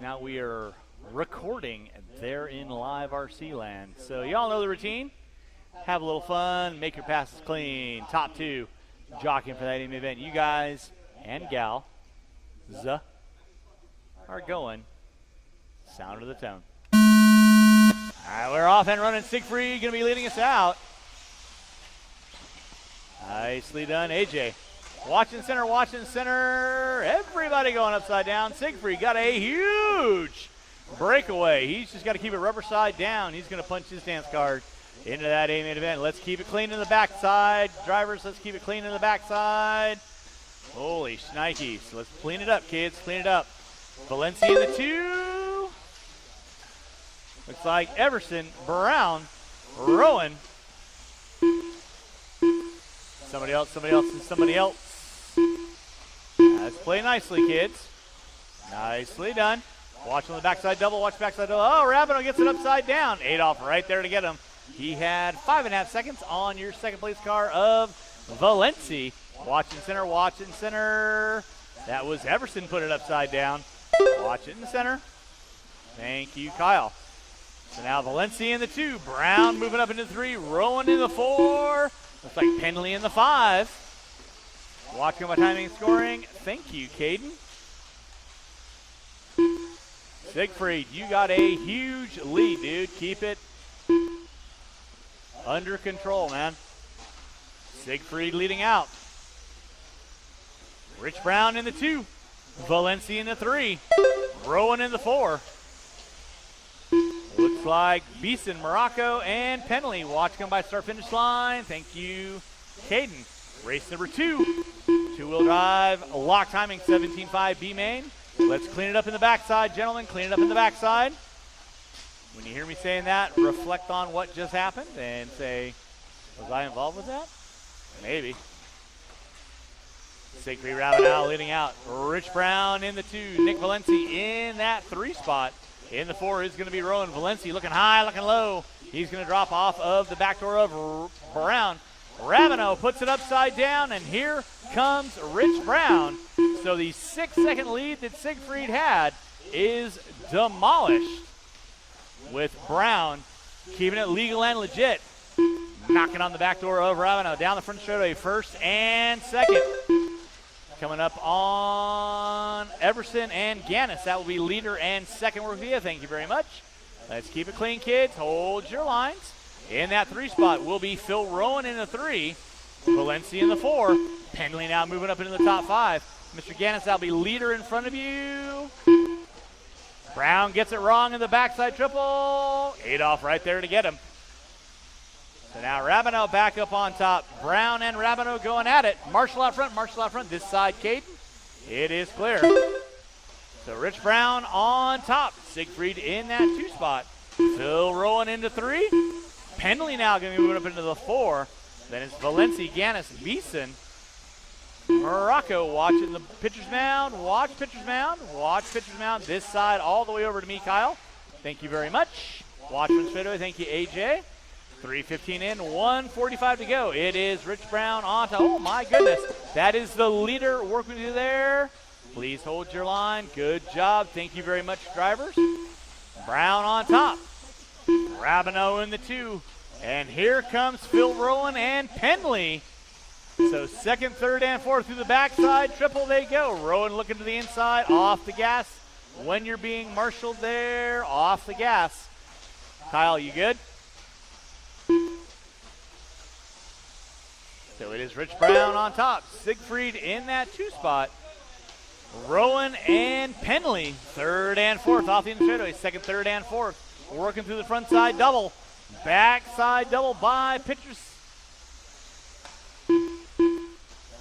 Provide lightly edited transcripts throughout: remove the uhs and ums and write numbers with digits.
Now we are recording there in live RC land. So y'all know the routine. Have a little fun, make your passes clean. Top two jockeying for that AIM event. You guys and gal are going sound of the tone. All right, we're off and running. Siegfried going to be leading us out. Nicely done, AJ. Watching center. Everybody going upside down. Siegfried got a huge breakaway. He's just got to keep it rubber side down. He's going to punch his dance card into that AIM event. Let's keep it clean in the backside. Drivers, let's keep it clean in the backside. Holy shnikes. Let's clean it up, kids. Clean it up. Valencia in the two. Looks like Everson, Brown, Rowan. Somebody else, and somebody else. Let's play nicely, kids. Nicely done. Watch on the backside double, watch backside double. Oh, Rabino gets it upside down. Adolph right there to get him. He had 5.5 seconds on your second place car of Valencia. Watching center. That was Everson put it upside down. Watch it in the center. Thank you, Kyle. So now Valencia in the 2. Brown moving up into 3. Rowan in the 4. Looks like Penley in the 5. Watching my timing and scoring. Thank you, Caden. Siegfried, you got a huge lead, dude. Keep it under control, man. Siegfried leading out. Rich Brown in the 2. Valencia in the 3. Rowan in the 4. Looks like Beeson, Morocco, and Penley. Watch come by start finish line. Thank you, Caden. Race number 2. Two-wheel drive, lock timing, 17.5 B main. Let's clean it up in the backside, gentlemen. Clean it up in the backside. When you hear me saying that, reflect on what just happened and say, was I involved with that? Maybe. Siegfried Ravenel leading out. Rich Brown in the 2. Nick Valencia in that 3 spot. In the 4 is going to be Rowan. Valencia looking high, looking low. He's going to drop off of the back door of Brown. Ravenel puts it upside down, and here comes Rich Brown. So the 6-second lead that Siegfried had is demolished with Brown keeping it legal and legit. Knocking on the back door of Ravenel. Down the front straightaway, first and second. Coming up on Everson and Gannis. That will be leader and second work via. Thank you very much. Let's keep it clean, kids. Hold your lines. In that 3 spot will be Phil Rowan in the 3. Valencia in the 4. Penley now moving up into the top 5. Mr. Gannis, that'll be leader in front of you. Brown gets it wrong in the backside triple. Adolph right there to get him. So now Rabineau back up on top. Brown and Rabineau going at it. Marshall out front. This side, Caden. It is clear. So Rich Brown on top. Siegfried in that 2 spot. Phil Rowan into 3. Penley now going to be moving up into the 4. Then it's Valencia, Gannis, Beeson. Morocco watching the pitcher's mound. Watch pitcher's mound. This side all the way over to me, Kyle. Thank you very much. Watch from straightaway. Thank you, AJ. 3:15 in, 1:45 to go. It is Rich Brown on top. Oh, my goodness. That is the leader working with you there. Please hold your line. Good job. Thank you very much, drivers. Brown on top. Rabineau in the 2. And here comes Phil Rowan and Penley. So second, third, and fourth through the backside. Triple they go. Rowan looking to the inside. Off the gas. When you're being marshaled there, off the gas. Kyle, you good? So it is Rich Brown on top. Siegfried in that 2 spot. Rowan and Penley, third and fourth off the end of the straightaway. Second, third, and fourth. Working through the front side double. Backside double by pitchers.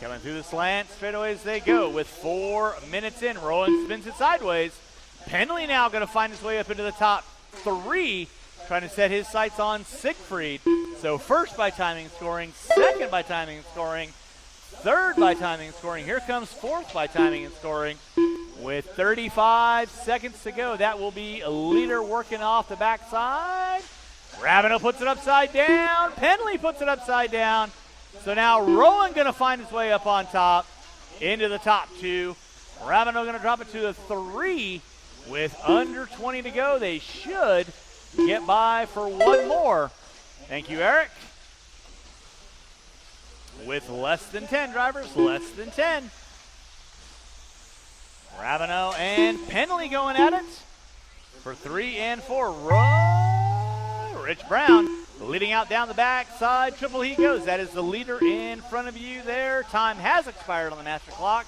Coming through the slant, straightaways they go with 4 minutes in. Rowan spins it sideways. Penley now going to find his way up into the top 3, trying to set his sights on Siegfried. So first by timing and scoring, second by timing and scoring, third by timing and scoring. Here comes fourth by timing and scoring. With 35 seconds to go, that will be a leader working off the backside. Rabineau puts it upside down. Penley puts it upside down. So now Rowan going to find his way up on top into the top 2. Rabineau going to drop it to the 3. With under 20 to go, they should get by for one more. Thank you, Eric. With less than 10 drivers, less than 10. Ravenel and Penley going at it for 3 and 4. Rich Brown leading out down the backside. Triple he goes. That is the leader in front of you there. Time has expired on the master clock.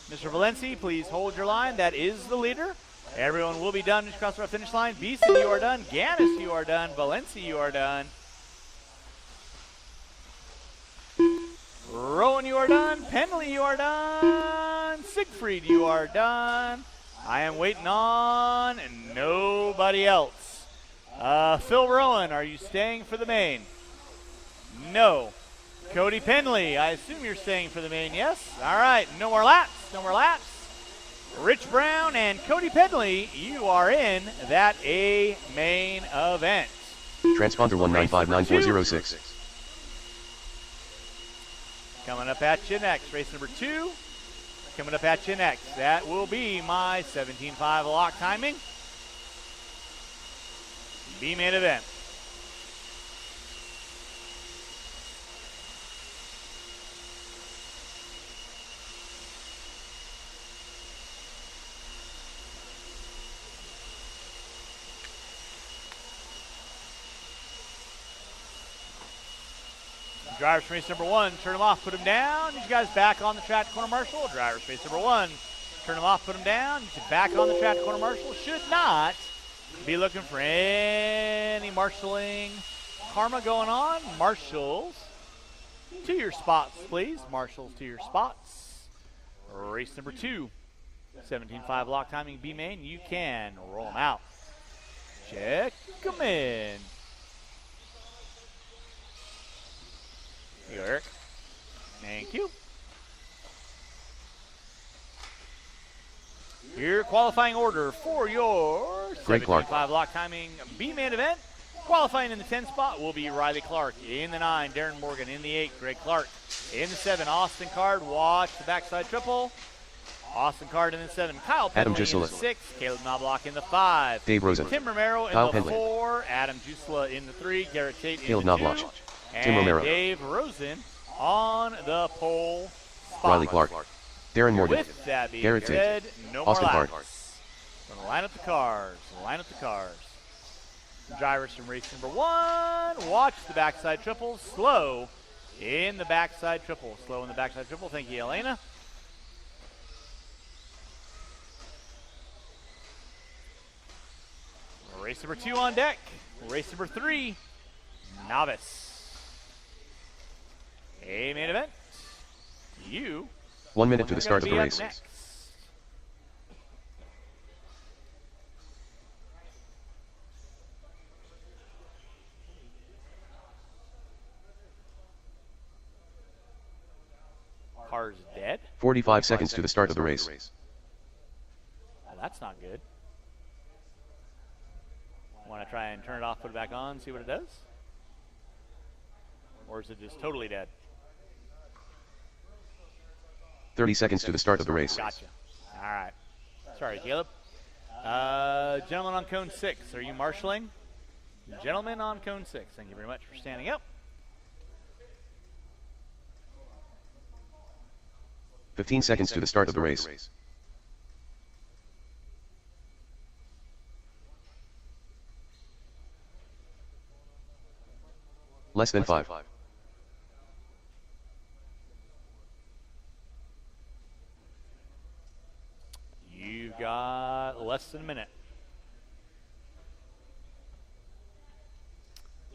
Mr. Valencia, please hold your line. That is the leader. Everyone will be done. Just across the finish line. Beeson, you are done. Gannis, you are done. Valencia, you are done. Rowan, you are done. Penley, you are done. Siegfried, you are done. I am waiting on nobody else. Phil Rowan, are you staying for the main? No. Cody Penley, I assume you're staying for the main, yes? All right, no more laps, no more laps. Rich Brown and Cody Penley, you are in that A main event. Transponder 1959406. Coming up at you next, race number 2. Coming up at you next. That will be my 17.5 lock timing. B main event. Drivers from race number 1, turn them off, put them down. Need you guys back on the track to corner marshal. Drivers race number 1, turn them off, put them down. Need you back on the track to corner marshal. Should not be looking for any marshaling karma going on. Marshals to your spots, please. Marshals to your spots. Race number 2, 17.5 lock timing B main. You can roll them out. Check them in. Here you go, Eric. Thank you. Your qualifying order for your 75 lock timing B main event. Qualifying in the 10 spot will be Riley Clark. In the 9, Darren Morgan. In the 8, Greg Clark. In the 7, Austin Card. Watch the backside triple. Austin Card in the 7, Kyle Penley in the 6, Caleb Knobloch in the 5, Dave Rosen, Tim Romero in Kyle the Penley. 4, Adam Jusla in the 3, Garrett Tate Caleb in the 2, Knobloch, and Tim Romero. Dave Rosen on the pole spot. Riley Clark, Darren Morgan, With that being Garrett said, Tate, no Austin more Card. laps. Gonna line up the cars, line up the cars. Drivers from race number 1, watch the backside triple, slow in the backside triple. Slow in the backside triple, thank you, Elena. Race number 2 on deck. Race number 3, novice. A main event. You 1 minute to are the start of gonna the be race. up next. Car's dead. 45 seconds to the start of the race. Well, that's not good. Want to try and turn it off, put it back on, see what it does? Or is it just totally dead? 30 seconds to the start of the race. Gotcha. All right. Sorry, Caleb. Gentlemen on cone 6, are you marshaling? Gentlemen on cone 6, thank you very much for standing up. 15 seconds to the start of the race. Less than 5. You've got less than a minute.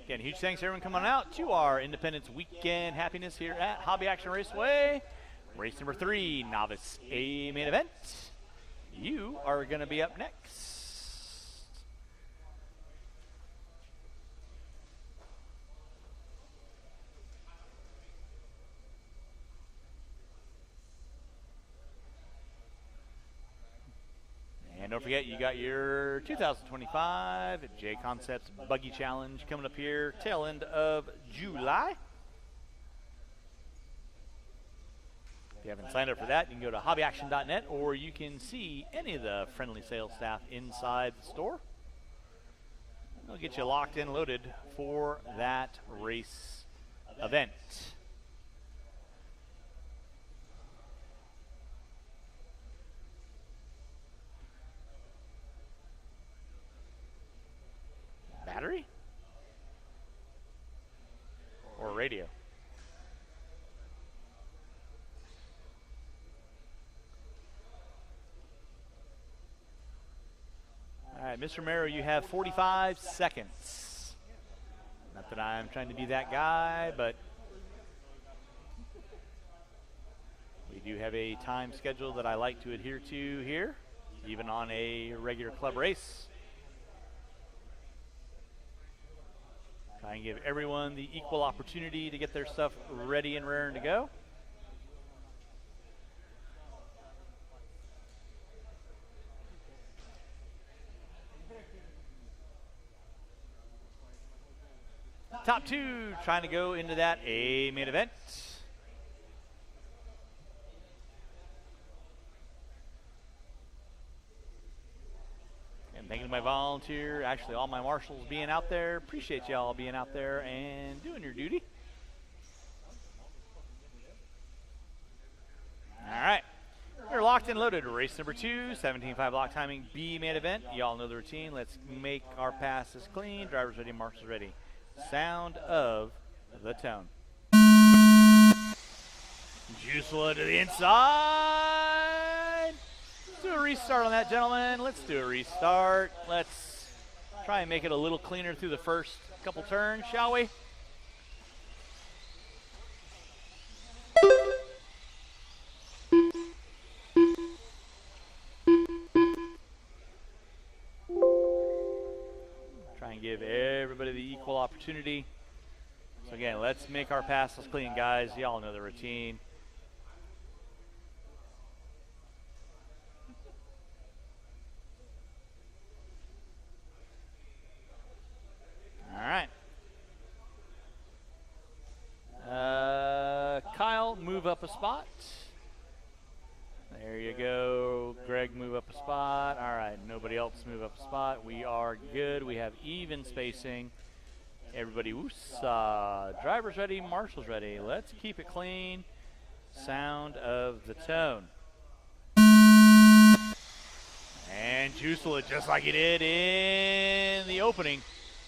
Again, huge thanks to everyone coming out to our Independence Weekend Happiness here at Hobby Action Raceway. Race number 3, novice A main event. You are going to be up next. And don't forget, you got your 2025 J Concepts Buggy Challenge coming up here, tail end of July. you haven't signed up for that, you can go to hobbyaction.net, or you can see any of the friendly sales staff inside the store. They'll get you locked in, loaded for that race event. Battery? Or radio? All right, Mr. Romero, you have 45 seconds. Not that I'm trying to be that guy, but we do have a time schedule that I like to adhere to here, even on a regular club race. Try and give everyone the equal opportunity to get their stuff ready and raring to go. Top two trying to go into that A main event. And thanking my volunteer, actually all my marshals being out there. Appreciate y'all being out there and doing your duty. All right. We're locked and loaded. Race number 2, 17.5 block timing, B main event. Y'all know the routine. Let's make our passes clean. Drivers ready, marshals ready. Sound of the tone. Jusela to the inside. Let's do a restart on that, gentlemen. Let's do a restart. Let's try and make it a little cleaner through the first couple turns, shall we? Try and give everybody the equal opportunity. So again, let's make our passes clean, guys. Y'all know the routine. All right. Kyle, move up a spot. There you go. Greg, move up a spot. All right, nobody else move up a spot. We are good. We have even spacing. Everybody, drivers ready, marshals ready. Let's keep it clean. Sound of the tone. And Jusela, just like he did in the opening.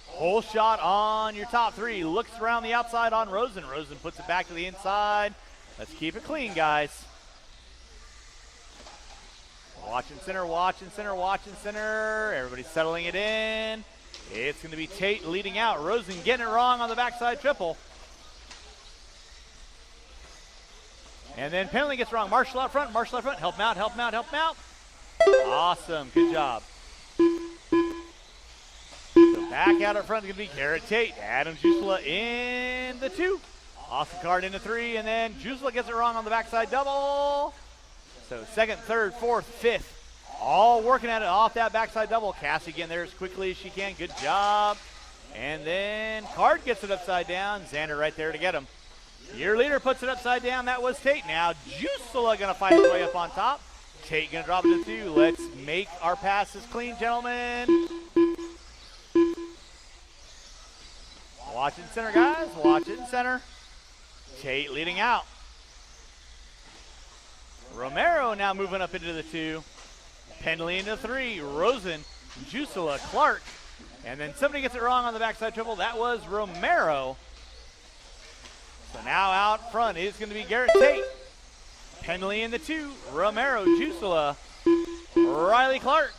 Whole shot on your top three. Looks around the outside on Rosen. Rosen puts it back to the inside. Let's keep it clean, guys. Watching center, watching center, watching center. Everybody settling it in. It's going to be Tate leading out. Rosen getting it wrong on the backside triple. And then Penley gets wrong. Marshall out front, Marshall out front. Help him out, help him out, help him out. Awesome, good job. So back out up front is going to be Garrett Tate. Adam Jusela in the 2. Austin Card in the 3, and then Jusela gets it wrong on the backside double. So second, third, fourth, fifth, all working at it off that backside double. Cassie getting there as quickly as she can. Good job. And then Card gets it upside down. Xander right there to get him. Your leader puts it upside down. That was Tate. Now Jusela going to fight his way up on top. Tate going to drop it to 2. Let's make our passes clean, gentlemen. Watching center, guys. Watching center. Tate leading out. Romero now moving up into the 2. Penley into 3. Rosen, Jusela, Clark. And then somebody gets it wrong on the backside triple. That was Romero. So now out front is going to be Garrett Tate. Penley in the 2. Romero, Jusela, Riley Clark,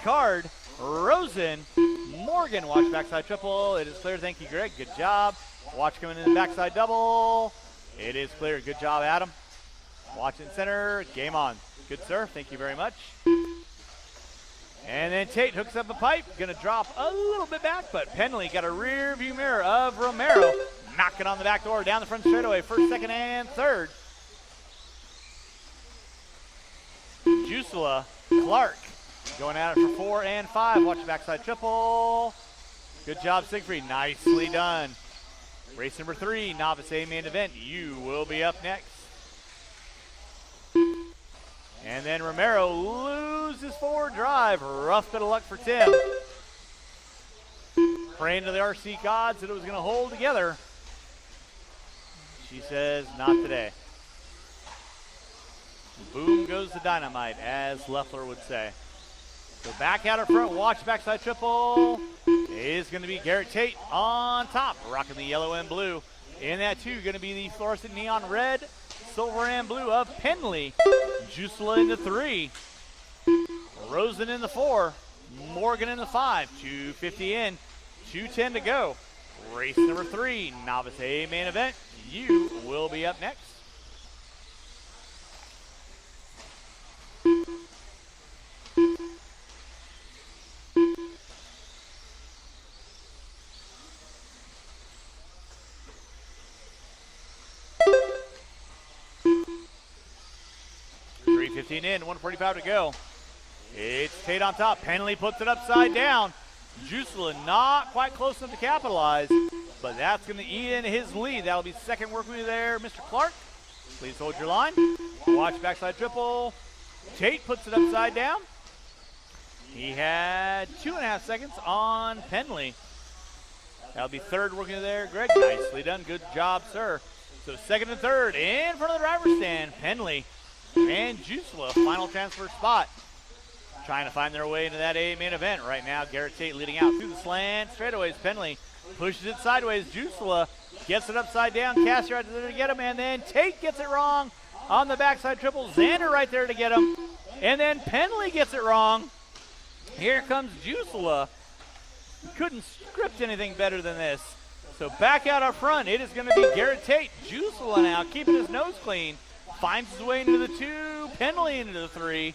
Card, Rosen, Morgan. Watch backside triple. It is clear. Thank you, Greg. Good job. Watch coming in the backside double. It is clear. Good job, Adam. Watching center. Game on. Good, sir. Thank you very much. And then Tate hooks up a pipe. Going to drop a little bit back, but Penley got a rear view mirror of Romero. Knocking on the back door. Down the front straightaway. First, second, and third. Jusela, Clark going at it for 4 and 5. Watch the backside triple. Good job, Siegfried. Nicely done. Race number 3, Novice A main event. You will be up next. And then Romero loses forward drive. Rough bit of luck for Tim. Praying to the RC gods that it was going to hold together. She says, not today. Boom goes the dynamite, as Leffler would say. So back out in front, watch backside triple. Is going to be Garrett Tate on top, rocking the yellow and blue. In that two, going to be the fluorescent neon red, silver and blue of Penley. Jusela in the 3. Rosen in the 4. Morgan in the 5. 2:50 in. 2:10 to go. Race number 3, Novice A main event. You will be up next. In, 1:45 to go. It's Tate on top. Penley puts it upside down. Jusela not quite close enough to capitalize, but that's going to eat in his lead. That'll be second work with you there, Mr. Clark. Please hold your line. Watch backside triple. Tate puts it upside down. He had 2.5 seconds on Penley. That'll be third working you there, Greg. Nicely done. Good job, sir. So second and third in front of the driver's stand. Penley and Jusela, final transfer spot. Trying to find their way into that A main event right now. Garrett Tate leading out through the slant. Straightaways, Penley pushes it sideways. Jusela gets it upside down. Cassier right there to get him, and then Tate gets it wrong on the backside triple. Xander right there to get him, and then Penley gets it wrong. Here comes Jusela. Couldn't script anything better than this. So back out up front, it is going to be Garrett Tate. Jusela now keeping his nose clean. Finds his way into the 2, Penley into the 3,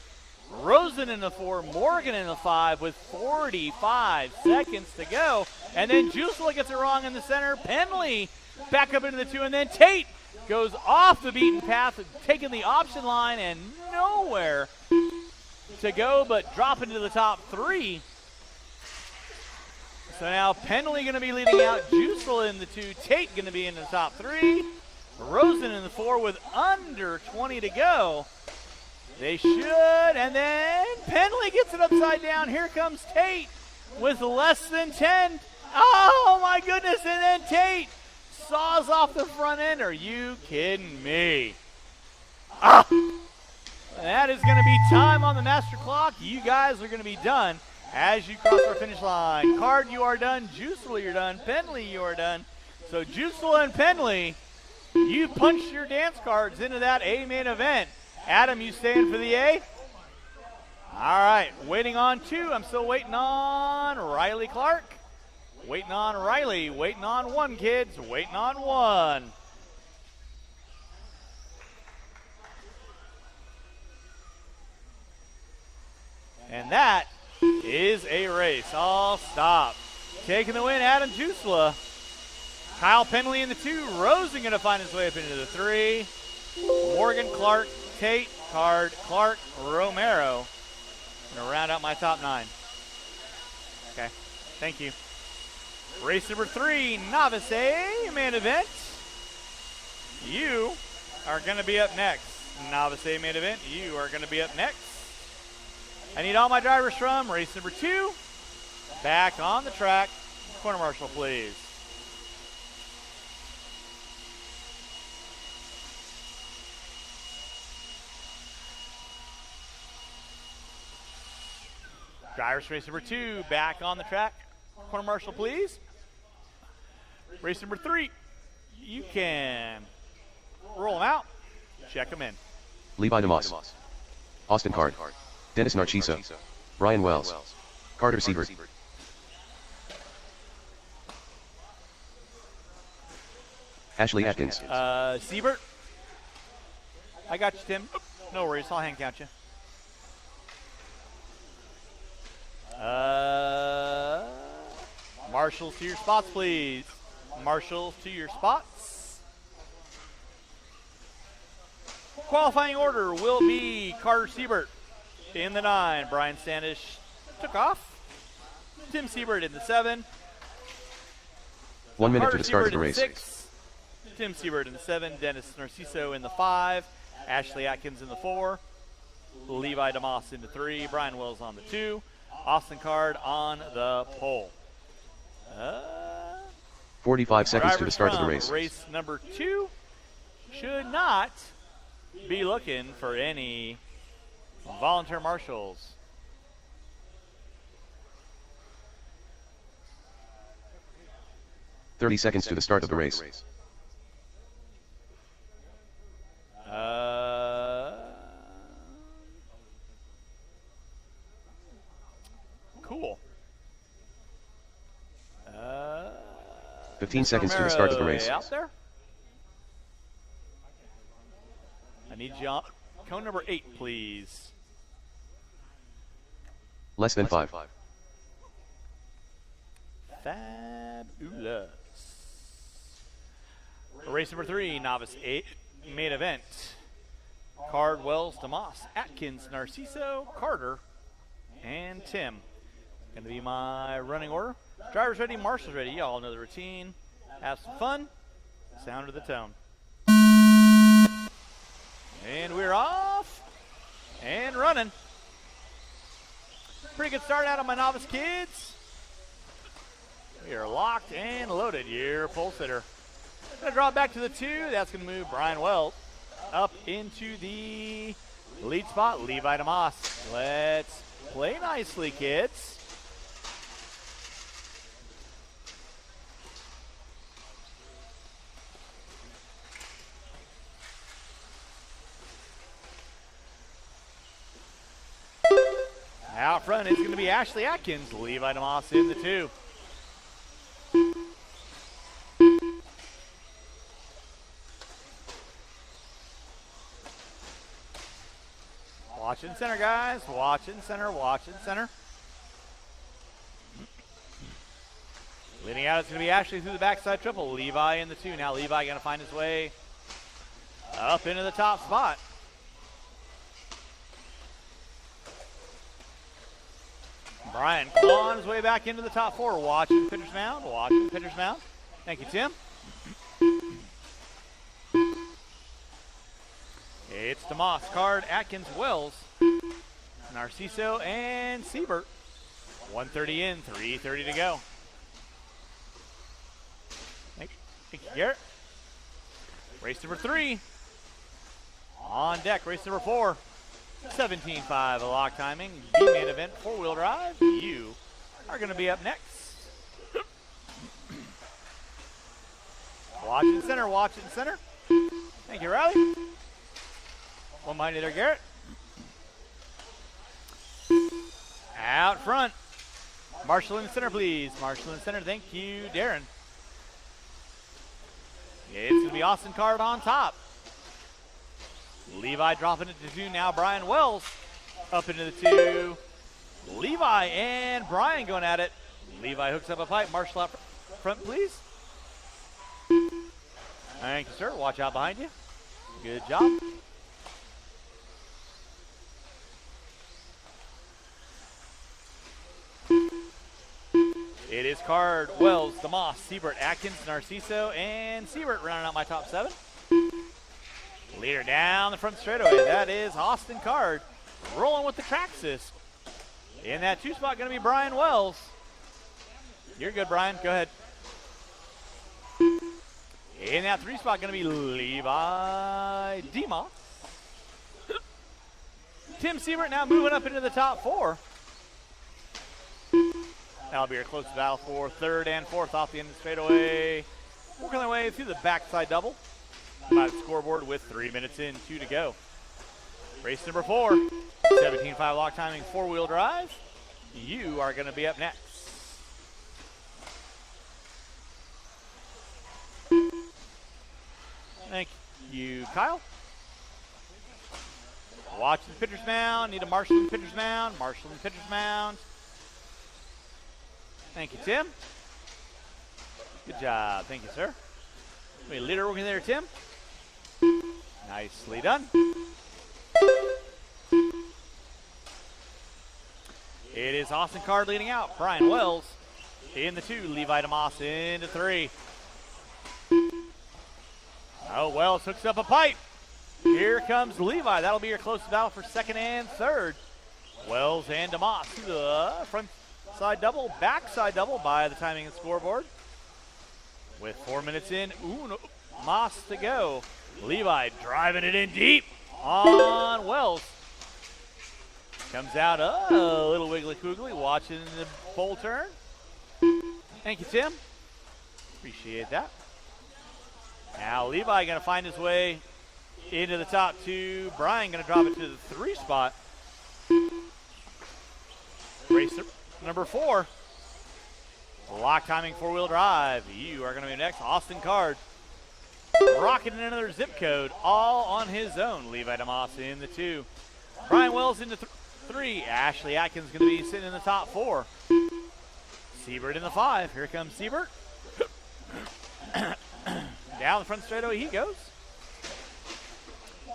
Rosen in the 4, Morgan in the 5 with 45 seconds to go. And then Jusela gets it wrong in the center. Penley back up into the 2, and then Tate goes off the beaten path, taking the option line and nowhere to go but drop into the top 3. So now Penley going to be leading out, Jusela in the 2, Tate going to be in the top 3. Rosen in the 4 with under 20 to go. They should, and then Penley gets it upside down. Here comes Tate with less than 10. Oh my goodness, and then Tate saws off the front end. Are you kidding me? Ah! That is going to be time on the master clock. You guys are going to be done as you cross our finish line. Card, you are done. Jusela, you're done. Penley, you are done. So Jusela and Penley, you punched your dance cards into that A main event. Adam, you staying for the A? All right, waiting on 2. I'm still waiting on Riley Clark. Waiting on Riley. Waiting on 1, kids. Waiting on 1. And that is a race. All stop. Taking the win, Adam Jusela. Kyle Penley in the 2. Rosen going to find his way up into the 3. Morgan, Clark, Tate, Card, Clark, Romero. I'm going to round out my top 9. Okay, thank you. Race number 3, Novice A main event. You are going to be up next. Novice A main event, you are going to be up next. I need all my drivers from race number 2. Back on the track. Corner marshal, please. Drivers race number 2, back on the track. Corner marshal, please. Race number 3, you can roll them out, check them in. Levi DeMoss, Austin Card, Dennis Narciso, Brian Wells, Carter Siebert, Ashley Atkins, Siebert, I got you, Tim. No worries, I'll hand count you. Marshals to your spots, please. Marshals to your spots. Qualifying order will be Carter Siebert in the 9. Brian Standish took off. Tim Siebert in the 7. 1 minute Carter to the start Siebert of the in race. 6. Tim Siebert in the 7. Dennis Narciso in the 5. Ashley Atkins in the 4. Levi DeMoss into 3. Brian Wells on the 2. Austin Card on the pole. 45 seconds to the start of the race. Race number 2 should not be looking for any volunteer marshals. "30 seconds to the start of the race. Cool. 15 seconds to the start of the race. Out there. I need you on cone number 8, please. Less than 5. Fabulous. Race number 3, novice 8, main event. Card, Wells, DeMoss, Atkins, Narciso, Carter, and Tim. Going to be my running order. Drivers ready, marshals ready. Y'all know the routine. Have some fun. Sound of the tone. And we're off and running. Pretty good start out on my novice kids. We are locked and loaded. Your pole sitter. Going to draw it back to the 2. That's going to move Brian Wells up into the lead spot. Levi DeMoss. Let's play nicely, kids. Out front, it's going to be Ashley Atkins. Levi DeMoss in the 2. Watching center, guys. Watching center, watching center. Leading out, it's going to be Ashley through the backside triple. Levi in the 2. Now Levi going to find his way up into the top spot. Brian clawing his way back into the top 4. Watching pitcher's mound. Watching pitcher's mound. Thank you, Tim. It's DeMoss, Card, Atkins, Wells, Narciso, and Siebert. 1:30 in, 3:30 to go. Thank you, Garrett. Race number 3. On deck, race number 4. 17.5 a lock timing. B-main event, 4-wheel drive. You are going to be up next. Watching center, watching center. Thank you, Riley. One behind you there, Garrett. Out front. Marshall in the center, please. Marshall in the center. Thank you, Darren. It's going to be Austin Card on top. Levi dropping it to 2 now. Brian Wells up into the 2. Levi and Brian going at it. Levi hooks up a pipe. Marshall out front, please. Thank you, sir. Watch out behind you. Good job. It is Card, Wells, DeMoss, Siebert, Atkins, Narciso, and Siebert rounding out my top 7. Leader down the front straightaway. That is Austin Card rolling with the Traxxas. In that 2 spot, going to be Brian Wells. You're good, Brian. Go ahead. In that 3 spot, going to be Levi DeMoss. Tim Siebert now moving up into the top 4. That'll be your closest battle for 3rd and 4th off the end of the straightaway. Working their way through the backside double. By the scoreboard with 3 minutes in, 2 to go. Race number 4, 17.5 lock timing, 4-wheel drive. You are going to be up next. Thank you, Kyle. Watch the pitcher's mound. Need a Marshall in pitcher's mound. Marshall in pitcher's mound. Thank you, Tim. Good job. Thank you, sir. Wait, leader working there, Tim. Nicely done. It is Austin Card leading out. Brian Wells in the 2. Levi DeMoss into 3. Oh, Wells hooks up a pipe. Here comes Levi. That'll be your closest battle for second and third. Wells and DeMoss to the front side double, backside double by the timing and scoreboard. With 4 minutes in, Moss to go. Levi driving it in deep on Wells. Comes out a little wiggly koogly, watching the bowl turn. Thank you, Tim. Appreciate that. Now Levi going to find his way into the top two. Brian going to drop it to the 3 spot. Racer number 4. Lock timing 4-wheel drive. You are going to be next. Austin Card. Rocketing another zip code all on his own. Levi DeMoss in the 2. Brian Wells into 3. Ashley Atkins going to be sitting in the top 4. Siebert in the 5. Here comes Siebert. Down the front straightaway he goes.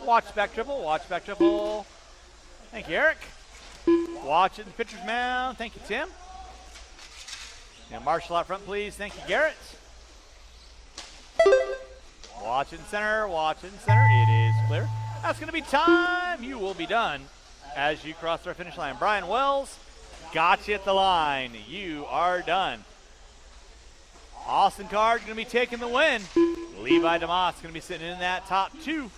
Watch back triple. Watch back triple. Thank you, Eric. Watch it in the pitcher's mound. Thank you, Tim. Now Marshall out front, please. Thank you, Garrett. Watch it in center. Watch it in center. It is clear. That's going to be time. You will be done as you cross our finish line. Brian Wells got you at the line. You are done. Austin Card going to be taking the win. Levi DeMoss going to be sitting in that top 2.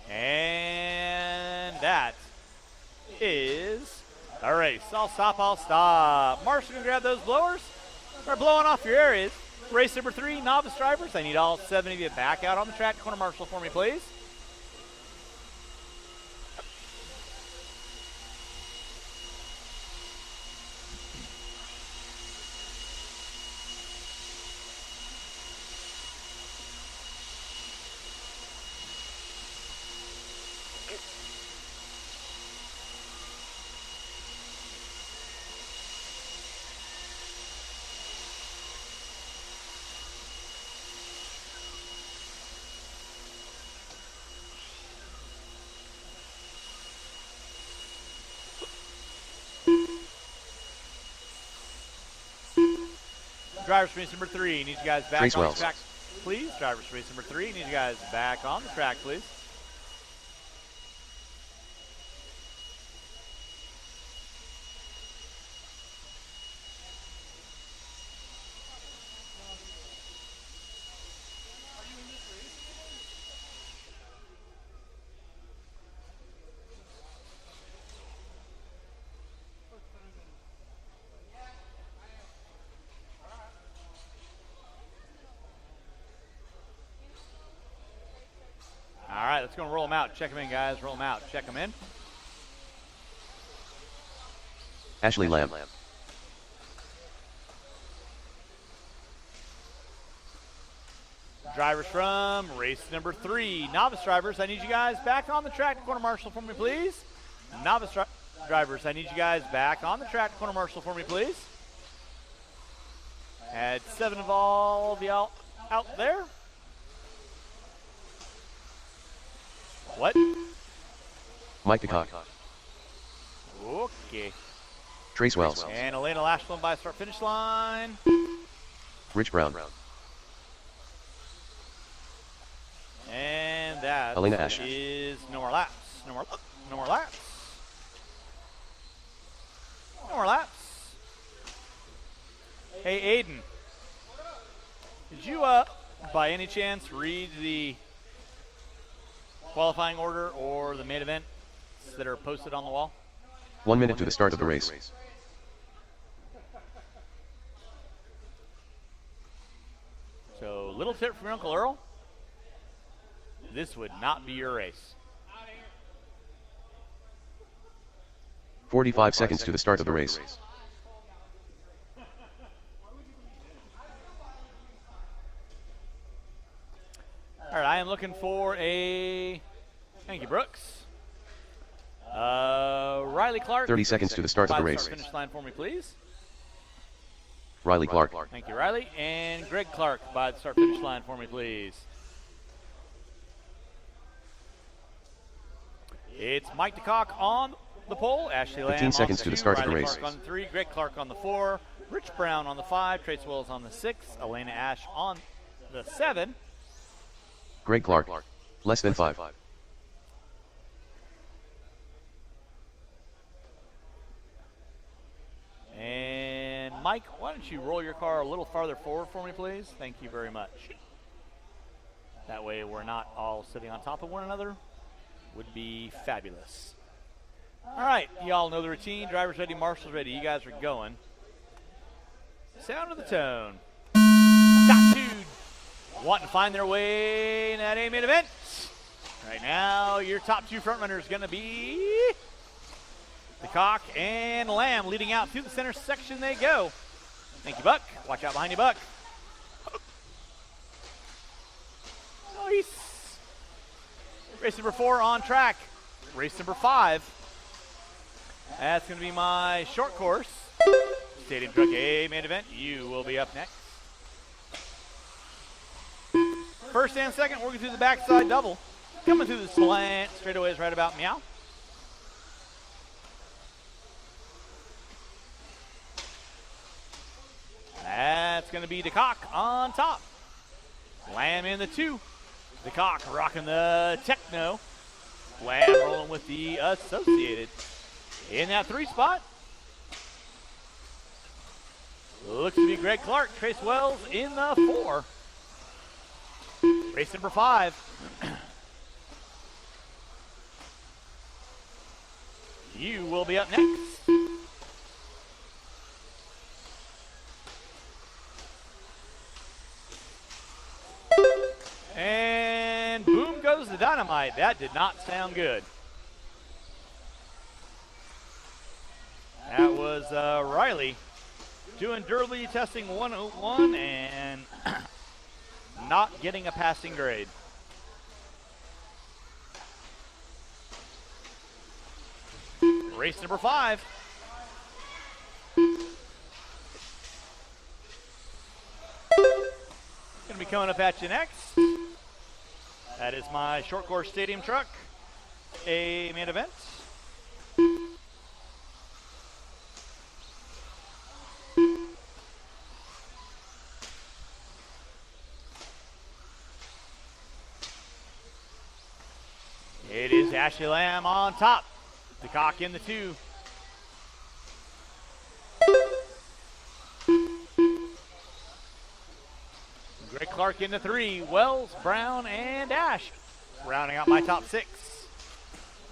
And that is a race. I'll stop. Marshall can grab those blowers. Start blowing off your areas. Race number 3, novice drivers. I need all 7 of you back out on the track. Corner Marshall for me, please. Drivers race number 3, need you guys back Trace on Wells. the track, please. Drivers race number 3, need you guys back on the track, please. All right, let's go and roll them out. Check them in, guys. Roll them out. Check them in. Ashley Lamb. Drivers from race number 3. Novice drivers, I need you guys back on the track. Corner Marshall for me, please. Novice drivers, I need you guys back on the track. Corner Marshall for me, please. Had 7 of all of y'all out there. What? Mike DeCock. Okay. Trace Wells. And Elena Lashland by start finish line. Rich Brown. And that Elena Ash. is no more laps. No more laps. No more laps. Hey, Aiden. Did you, by any chance, read the qualifying order or the main event that are posted on the wall? 1 minute to the start of the race. So, little tip from your Uncle Earl. This would not be your race. 45 seconds to the start of the race. All right, I am looking for a, thank you, Brooks. Riley Clark. 30 seconds to the start of the race. Finish line for me, please. Riley Clark. Thank you, Riley. And Greg Clark by the start finish line for me, please. It's Mike DeCock on the pole. Ashley Lamb 15 seconds on to the 2, start of the Riley race. Clark on 3, Greg Clark on the 4, Rich Brown on the 5, Trace Wells on the 6, Elena Ash on the 7. Greg Clark. Less than 5. And Mike, why don't you roll your car a little farther forward for me, please? Thank you very much. That way we're not all sitting on top of one another. Would be fabulous. All right, y'all know the routine. Drivers ready, marshals ready. You guys are going. Sound of the tone. Top 2 wanting to find their way in that A-main event. Right now, your top 2 front runners going to be DeCock and Lamb. Leading out through the center section they go. Thank you, Buck. Watch out behind you, Buck. Nice. Race number 4 on track. Race number 5. That's going to be my short course. Stadium Truck A main event. You will be up next. First and second, working through the backside double. Coming through the slant straightaways right about meow. That's going to be DeCock on top. Lamb in the 2. DeCock rocking the Techno. Lamb rolling with the Associated. In that 3 spot, looks to be Greg Clark. Trace Wells in the 4. Race number 5. You will be up next. And boom goes the dynamite. That did not sound good. That was Riley doing durability testing 101 and not getting a passing grade. Race number 5. Going to be coming up at you next. That is my short course stadium truck, a main event. It is Ashley Lamb on top. DeCock in the 2. Greg Clark in the 3. Wells, Brown, and Ash. Rounding out my top 6.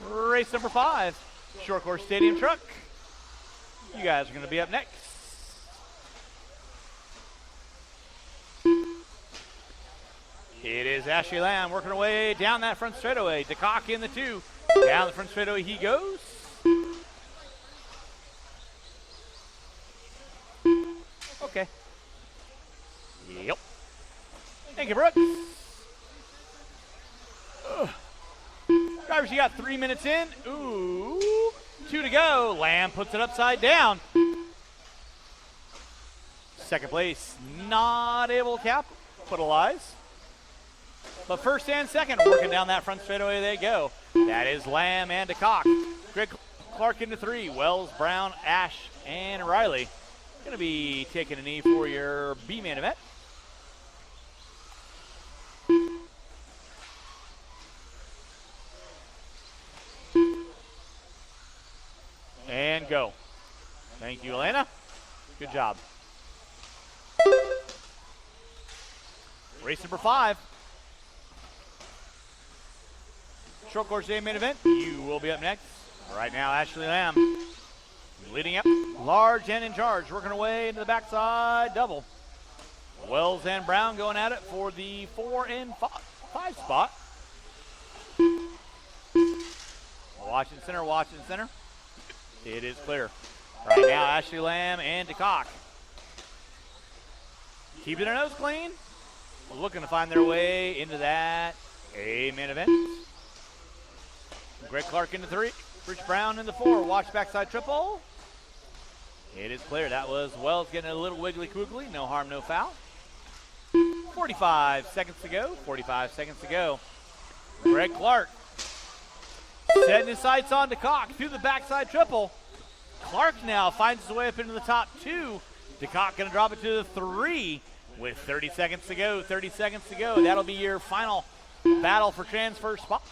Race number 5. Short course stadium truck. You guys are going to be up next. It is Ashley Lamb working her way down that front straightaway. DeCock in the 2. Down the front straightaway he goes. Okay. Yep. Thank you, Brooks. Drivers, you got 3 minutes in. Ooh. 2 to go. Lamb puts it upside down. Second place, not able to capitalize. But first and second, working down that front straightaway they go. That is Lamb and DeCock. Greg Clark into 3. Wells, Brown, Ash, and Riley. Going to be taking a knee for your B main event. And go. Thank you, Elena. Good job. Race number 5. Short course day main event. You will be up next. Right now, Ashley Lamb leading up. Large and in charge. Working away into the backside double. Wells and Brown going at it for the 4 and 5 spot. Watching center, watching center. It is clear. Right now, Ashley Lamb and DeCock. Keeping their nose clean. Looking to find their way into that A main event. Greg Clark into 3. Rich Brown in the 4. Watch backside triple. It is clear. That was Wells getting a little wiggly quiggly. No harm, no foul. 45 seconds to go. 45 seconds to go. Greg Clark Setting his sights on DeCock through the backside triple. Clark now finds his way up into the top 2. DeCock going to drop it to the 3 with 30 seconds to go. 30 seconds to go. That'll be your final battle for transfer spot.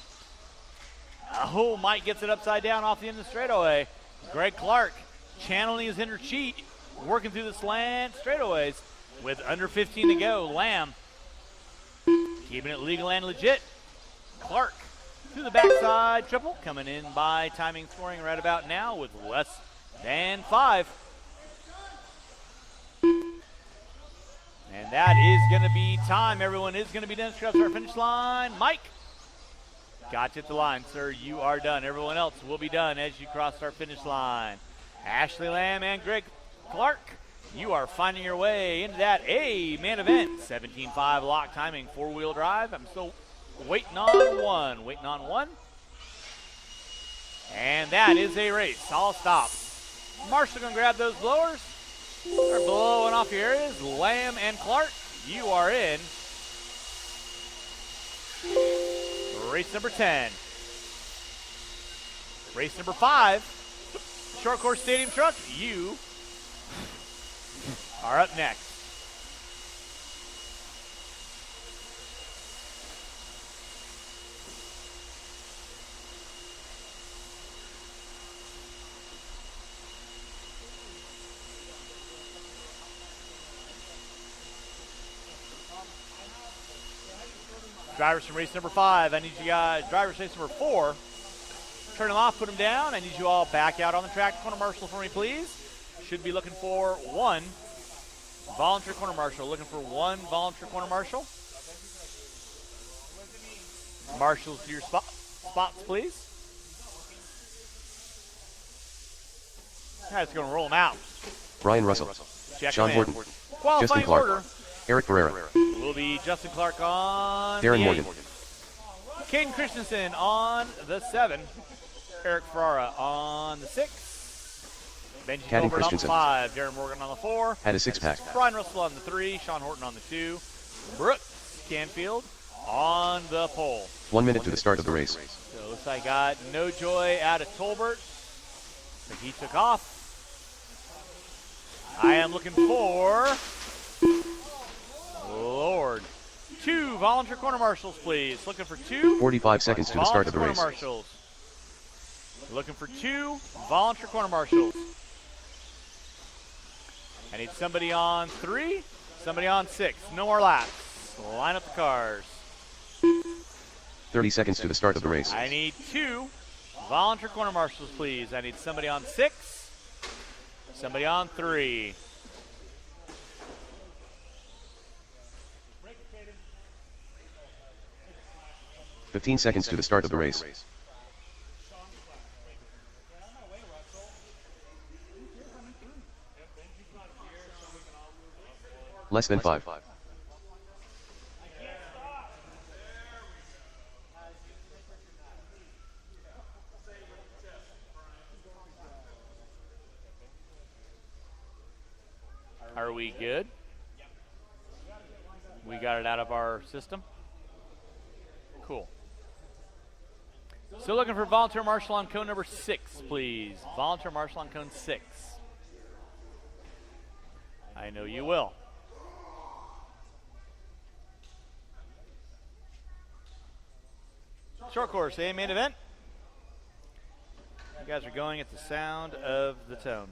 Oh, Mike gets it upside down off the end of the straightaway. Greg Clark channeling his inner cheat, working through the slant straightaways with under 15 to go. Lamb keeping it legal and legit. Clark to the backside triple, coming in by timing scoring right about now with less than 5. And that is going to be time. Everyone is going to be done. Across our finish line. Mike, got you at the line, sir. You are done. Everyone else will be done as you cross our finish line. Ashley Lamb and Greg Clark, you are finding your way into that A main event. 17.5 lock timing, 4-wheel drive. I'm still waiting on one. And that is a race. All stop. Marshall going to grab those blowers. They're blowing off your areas. Lamb and Clark, you are in race number 10. Race number 5, Short Course Stadium Truck, you are up next. Drivers from race number 5, I need you guys, drivers race number 4, turn them off, put them down. I need you all back out on the track. Corner marshal for me, please. Should be looking for 1 volunteer corner marshal. Looking for 1 volunteer corner marshal. Marshals to your spots, please. That's going to roll them out. Brian Russell. Check Sean Horton. Qualifying Justin Clark. order Eric Ferreira. will be Justin Clark on Darren the Morgan. 8. Caden Christensen on the 7. Eric Ferrara on the 6. Benji Caden Colbert on the Christensen. 5. Darren Morgan on the 4. Had a 6-pack. Brian Russell on the 3. Sean Horton on the 2. Brooks Canfield on the pole. 1 minute to the start of the race. So it looks like I got No Joy out of Tolbert. I think he took off. I am looking for Lord. 2 volunteer corner marshals, please. Looking for 2 45 seconds to the start of the volunteer race. corner marshals. Looking for 2 volunteer corner marshals. I need somebody on 3, somebody on 6. No more laps. Line up the cars. 30 seconds to the start of the race. I need 2 volunteer corner marshals, please. I need somebody on 6, somebody on 3. $15 seconds to the start of the race. Less than 5. Are we good? We got it out of our system? Cool. Still looking for volunteer marshal on cone number 6, please. Volunteer marshal on cone 6. I know you will. Short course, main event. You guys are going at the sound of the tone.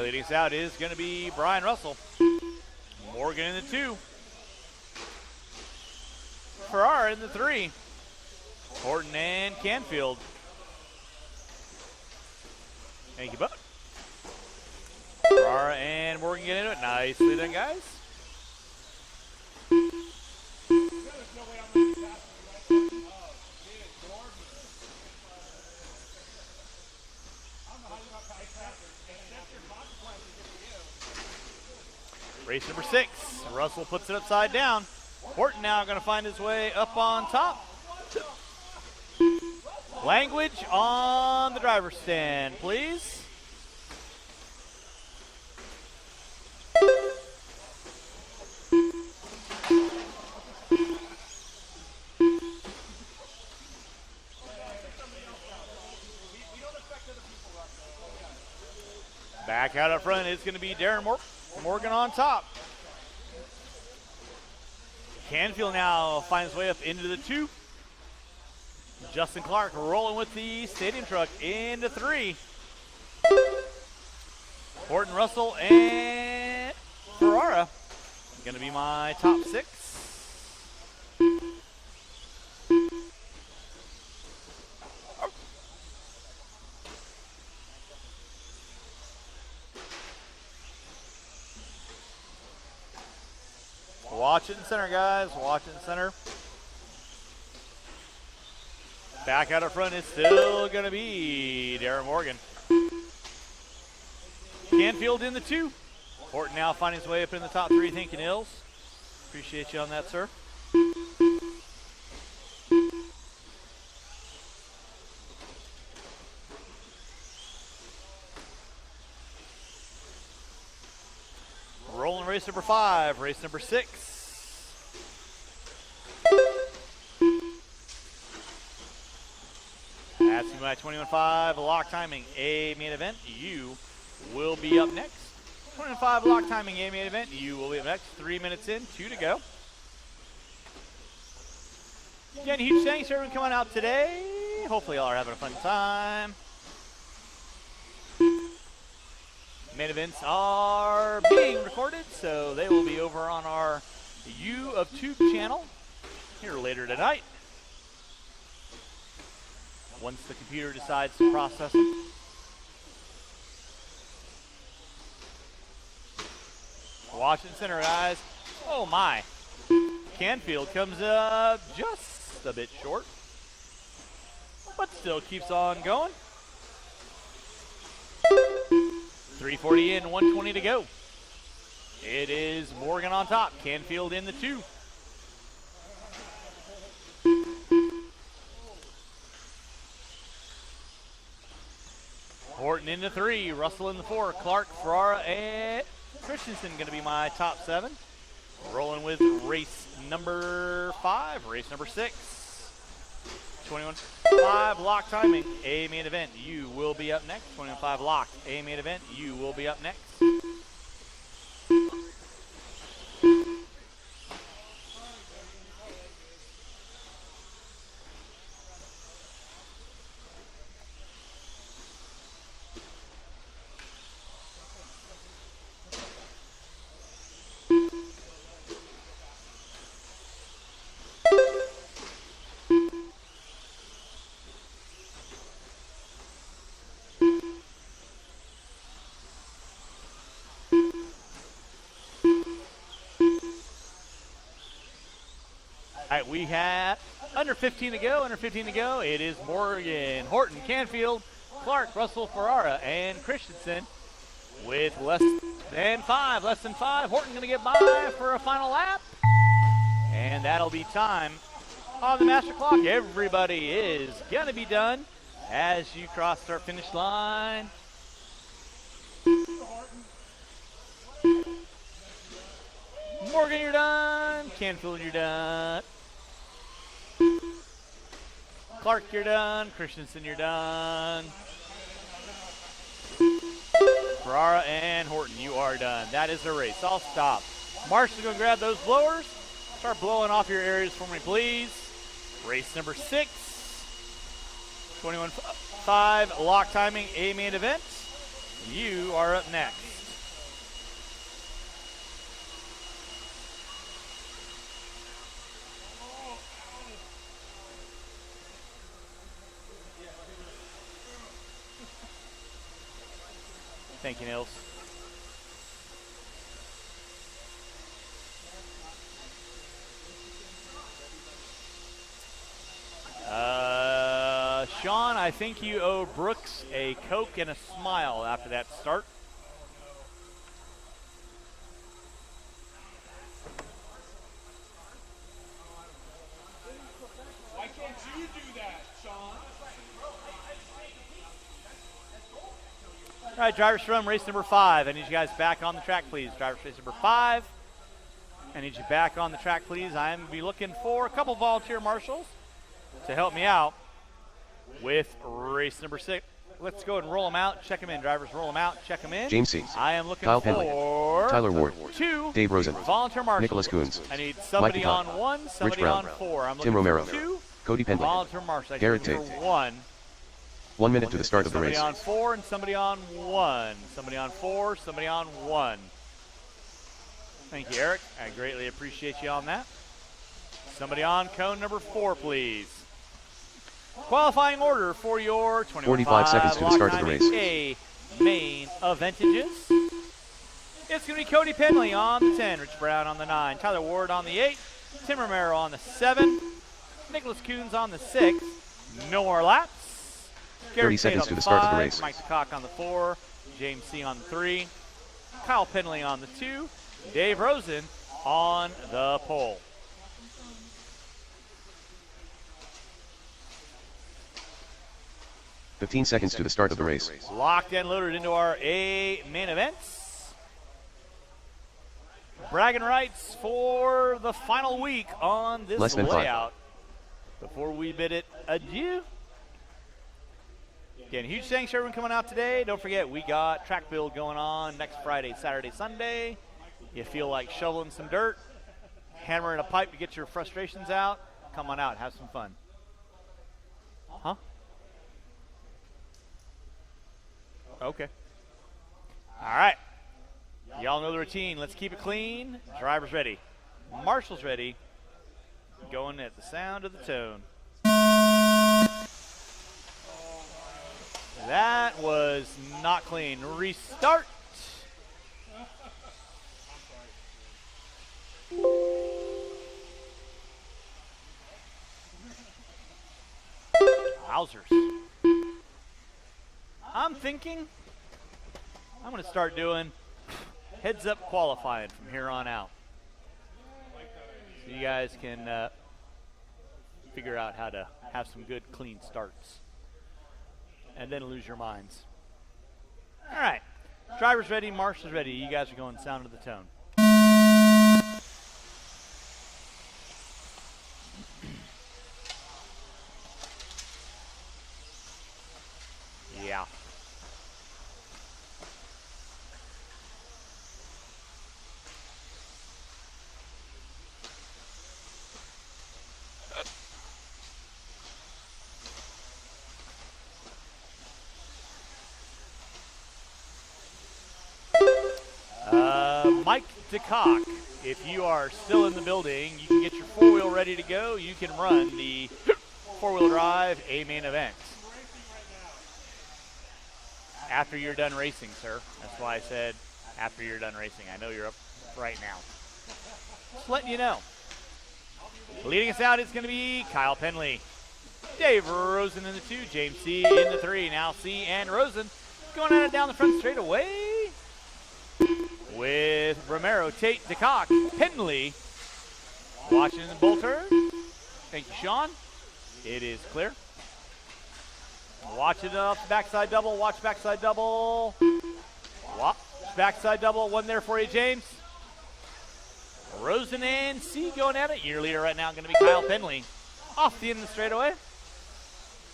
Leading us out is going to be Brian Russell. Morgan in the 2. Ferrara in the 3. Horton and Canfield. Thank you, bud. Ferrara and Morgan get into it. Nicely done, guys. Race number 6. Russell puts it upside down. Horton now going to find his way up on top. Language on the driver's stand, please. Back out up front, it's going to be Darren Morgan on top. Canfield now finds his way up into the 2. Justin Clark rolling with the stadium truck into 3. Horton, Russell, and Ferrara going to be my top 6. Watch it in center, guys. Watch it in center. Back out up front is still going to be Darren Morgan. Canfield in the 2. Horton now finding his way up in the top 3. Thank you, Nils. Appreciate you on that, sir. Rolling race number 5. Race number 6. That's my 21.5 lock timing A main event. You will be up next. 21.5 lock timing A main event. You will be up next. 3 minutes in, 2 to go. Again, huge thanks to everyone coming out today. Hopefully y'all are having a fun time. Main events are being recorded, so they will be over on our U of Tube channel here later tonight. Once the computer decides to process them. Watch it center, guys. Oh my. Canfield comes up just a bit short, but still keeps on going. 340 in, 120 to go. It is Morgan on top. Canfield in the 2. Horton in the 3. Russell in the 4. Clark, Ferrara, and Christensen going to be my top 7. Rolling with race number 5. Race number 6. 21.5 lock timing. A main event. You will be up next. 21.5 lock. A main event. You will be up next. All right, we have under 15 to go. Under 15 to go. It is Morgan, Horton, Canfield, Clark, Russell, Ferrara, and Christensen with less than 5. Less than 5. Horton going to get by for a final lap. And that'll be time on the master clock. Everybody is going to be done as you cross start finish line. Morgan, you're done. Canfield, you're done. Clark, you're done. Christensen, you're done. Ferrara and Horton, you are done. That is the race. I'll stop. Marshall's going to grab those blowers. Start blowing off your areas for me, please. Race number 6. 21.5 lock timing A main event. You are up next. Thank you, Nils. Sean, I think you owe Brooks a Coke and a smile after that start. Why can't you do that, Sean? All right, drivers from race number 5. I need you guys back on the track, please. Drivers race number 5. I need you back on the track, please. I'm going to be looking for a couple volunteer marshals to help me out with race number 6. Let's go ahead and roll them out. Check them in. Drivers, roll them out. Check them in. James C. I am looking Kyle for Penley, Tyler Ward, 2 Dave Rosen, volunteer marshals. Nicholas Coons, I need somebody Mike on Peacock, 1, somebody Rich Brown, on 4. I'm looking Tim Romero, for 2 Cody Pendley. volunteer marshals. Garrett I'm looking for 1. 1 minute to the start of the Somebody race. on 4 and somebody on 1. Somebody on 4, somebody on 1. Thank you, Eric. I greatly appreciate you on that. Somebody on cone number 4, please. Qualifying order for your 45 seconds to the start of the race. A main eventages. It's going to be Cody Penley on the 10, Rich Brown on the 9, Tyler Ward on the 8, Tim Romero on the 7, Nicholas Coons on the 6. No more laps. 30 seconds to the start of the 5, race. Mike Peacock on the 4, James C. on the 3, Kyle Penley on the 2, Dave Rosen on the pole. $15 seconds to the start of the race. Locked and loaded into our A main events. Bragging rights for the final week on this Less than 5. layout. Before we bid it adieu. Again, huge thanks to everyone coming out today. Don't forget, we got track build going on next Friday, Saturday, Sunday. You feel like shoveling some dirt, hammering a pipe to get your frustrations out, come on out, have some fun. Huh? Okay. All right. Y'all know the routine. Let's keep it clean. Driver's ready. Marshall's ready. Going at the sound of the tone. That was not clean. Restart. Wowzers. I'm thinking I'm going to start doing heads-up qualifying from here on out. So you guys can figure out how to have some good, clean starts. And then lose your minds. All right. Driver's ready. Marshall's ready. You guys are going sound of the tone. Yeah. Mike DeCock, if you are still in the building, you can get your four-wheel ready to go. You can run the four-wheel drive A main event. After you're done racing, sir. That's why I said after you're done racing. I know you're up right now. Just letting you know. Leading us out is going to be Kyle Penley. Dave Rosen in the 2, James C. in the 3. Now C and Rosen going at it down the front straightaway with Romero, Tate, DeCock, Penley. Watching the bull turn. Thank you, Sean. It is clear. Watch it off the backside double. Watch backside double. Whop. Backside double. One there for you, James. Rosen and C going at it. Your leader right now going to be Kyle Penley. Off the end of the straightaway.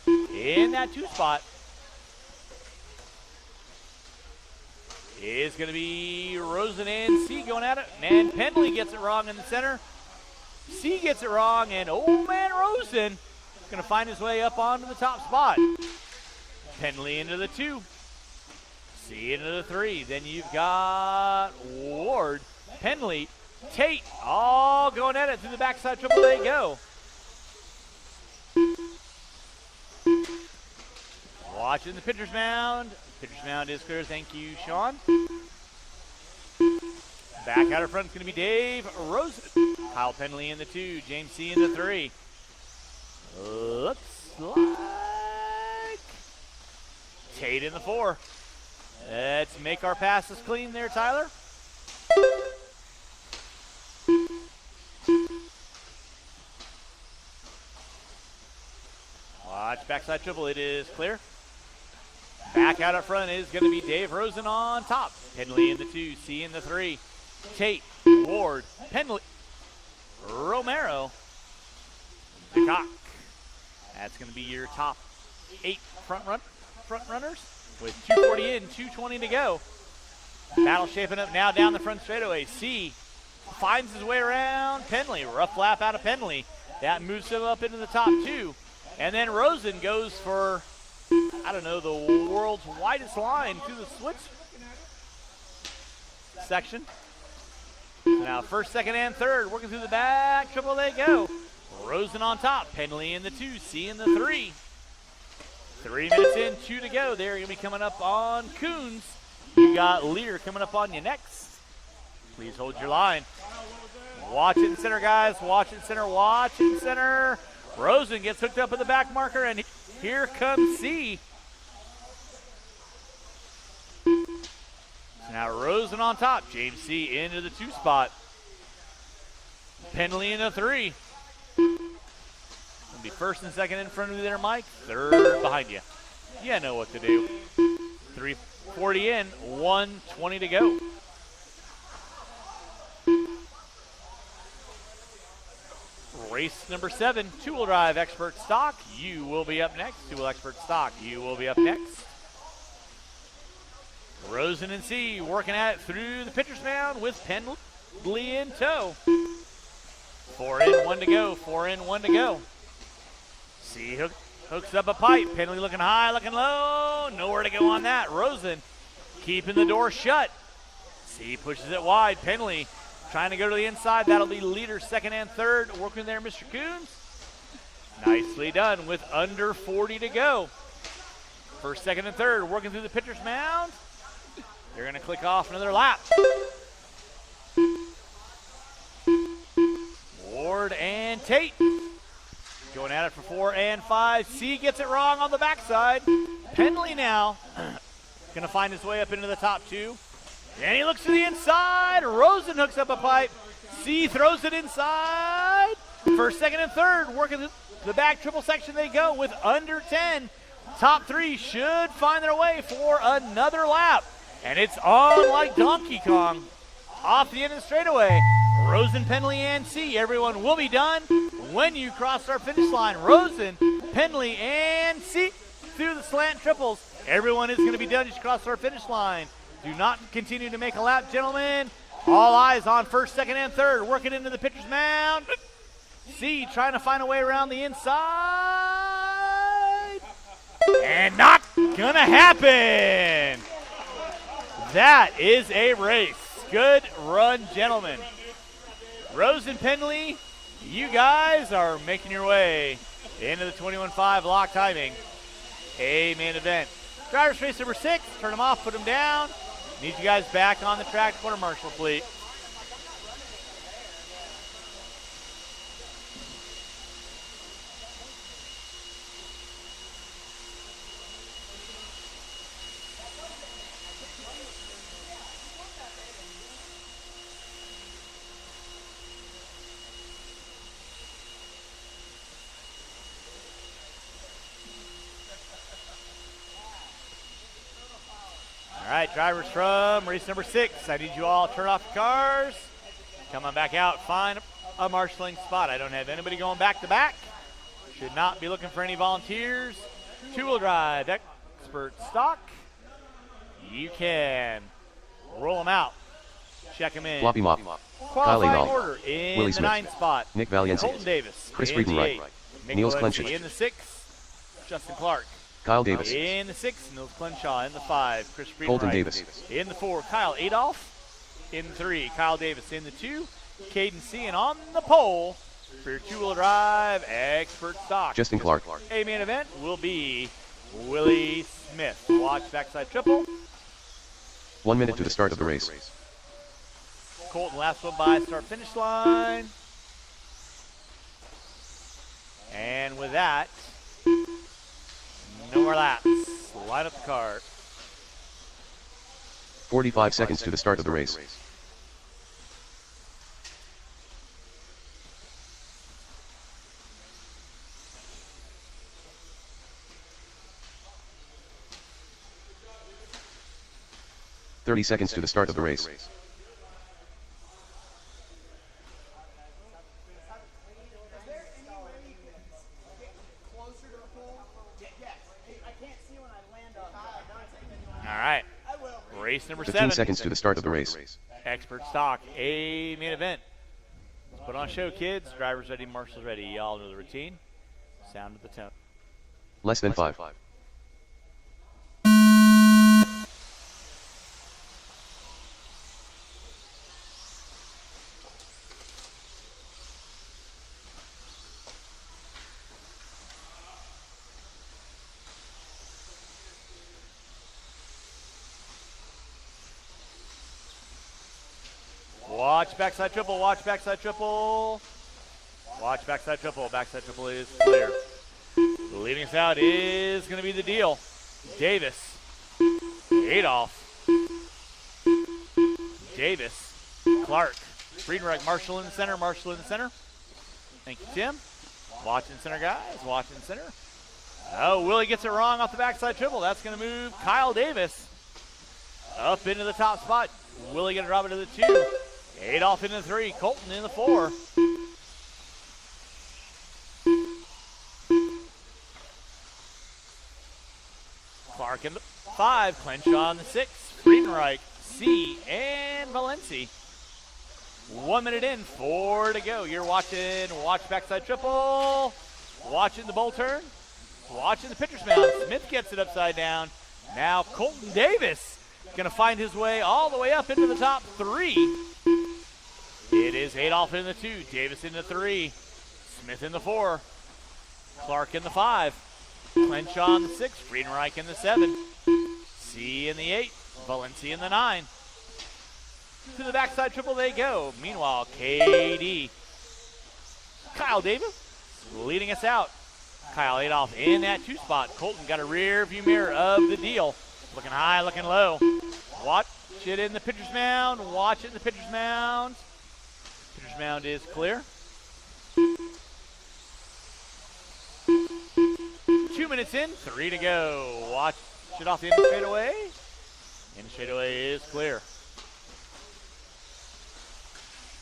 In that 2 spot is going to be Rosen and C going at it. And Penley gets it wrong in the center. C gets it wrong, and old man Rosen is going to find his way up onto the top spot. Penley into the 2. C into the 3. Then you've got Ward, Penley, Tate, all going at it through the backside triple they go. Watching the pitcher's mound. Pitcher's mound is clear. Thank you, Sean. Back out of front is going to be Dave Rosen. Kyle Penley in the 2. James C in the 3. Looks like Tate in the 4. Let's make our passes clean there, Tyler. Watch backside triple. It is clear. Back out up front is going to be Dave Rosen on top. Penley in the 2, C in the 3. Tate, Ward, Penley, Romero, DeCock. That's going to be your top 8 front runners with 2:40 in, 2:20 to go. Battle shaping up now down the front straightaway. C finds his way around Penley. Rough lap out of Penley. That moves him up into the top 2. And then Rosen goes for, I don't know, the world's widest line through the switch section. Now first, second, and third working through the back triple they go. Rosen on top, Penley in the 2, C in the 3. 3 minutes in, 2 to go. They're going to be coming up on Coons. You got Lear coming up on you next. Please hold your line. Watch it in center, guys. Watch it in center. Watch it in center. Rosen gets hooked up with the back marker, and here comes C. Now Rosen on top. James C into the 2 spot. Penley in the 3. It'll be first and second in front of you there, Mike. Third behind you. You know what to do. 3:40 in, 1:20 to go. Race number 7, 2-wheel drive expert stock. You will be up next. 2-wheel expert stock. You will be up next. Rosen and C working at it through the pitcher's mound with Penley in tow. 4 in, 1 to go. 4 in, 1 to go. C hooks up a pipe. Penley looking high, looking low. Nowhere to go on that. Rosen keeping the door shut. C pushes it wide. Penley trying to go to the inside. That'll be leader, second and third. Working there, Mr. Coons. Nicely done with under 40 to go. First, second, and third working through the pitcher's mound. They're going to click off another lap. Ward and Tate going at it for 4 and 5. C gets it wrong on the backside. Penley now going to find his way up into the top 2. And he looks to the inside. Rosen hooks up a pipe. C throws it inside. First, second, and third working the back triple section they go with under 10. Top 3 should find their way for another lap. And it's on like Donkey Kong. Off the end of the straightaway. Rosen, Penley, and C. Everyone will be done when you cross our finish line. Rosen, Penley, and C through the slant triples. Everyone is going to be done just cross our finish line. Do not continue to make a lap, gentlemen. All eyes on first, second, and third. Working into the pitcher's mound. C trying to find a way around the inside. And not going to happen. That is a race. Good run, gentlemen. Rosen, Penley, you guys are making your way into the 21.5 lock timing. A main event. Drivers race number 6. Turn them off, put them down. Need you guys back on the track, quarter marshal fleet. All right, drivers from race number 6. I need you all to turn off your cars. Come on back out, find a marshaling spot. I don't have anybody going back to back. Should not be looking for any volunteers. 2-wheel drive, expert stock. You can roll them out. Check them in. Floppy Mop. Qualifying Kyle order in Willie the Smith. 9th spot. Nick Valiency. Colton Davis. Chris in Frieden the Wright. 8th. Nick Niels Valencia Klenchich. in the 6th. Justin Clark. Kyle Davis. In the 6th, Nils Clenshaw. In the 5, Chris Frieden Colton Wright. Davis. In the 4, Kyle Adolph. In the 3, Kyle Davis. In the 2, Caden C. And on the pole for your 2-wheel drive expert stock. Justin Clark. A main event will be Willie Smith. Watch backside triple. 1 minute to the start of the race. Colton last one by start finish line. And with that, no more laps. Line up the cart. 45 seconds to the start of the race. "30 seconds to the start of the race. All right. Race number 15 7. seconds to the start of the race. Expert Stock, a main event. Let's put on a show, kids. Drivers ready, marshals ready. Y'all know the routine. Sound of the tone. Less than 5. Watch backside triple, watch backside triple. Watch backside triple, backside triple is clear. Leading us out is going to be the deal. Davis, Adolph, Davis, Clark, Friedenreich, Marshall in the center, Marshall in the center. Thank you, Tim. Watching center, guys, watching center. Oh, Willie gets it wrong off the backside triple. That's going to move Kyle Davis up into the top spot. Willie going to drop it to the 2. Adolph in the 3, Colton in the 4. Clark in the 5, Clenshaw in the 6, Friedenreich, C, and Valenci. 1 minute in, 4 to go. You're watching watch backside triple, watching the bull turn, watching the pitcher's mound. Smith gets it upside down. Now Colton Davis going to find his way all the way up into the top 3. It is Adolph in the 2, Davis in the 3, Smith in the 4, Clark in the 5, Clenshaw in the 6, Friedenreich in the 7, C in the 8, Valenci in the 9. To the backside triple they go. Meanwhile, KD. Kyle Davis leading us out. Kyle Adolph in that 2 spot. Colton got a rear view mirror of the deal. Looking high, looking low. Watch it in the pitcher's mound. Watch it in the pitcher's mound. Pitcher's mound is clear. 2 minutes in, 3 to go. Watch it off the end of the straightaway. End of straightaway is clear.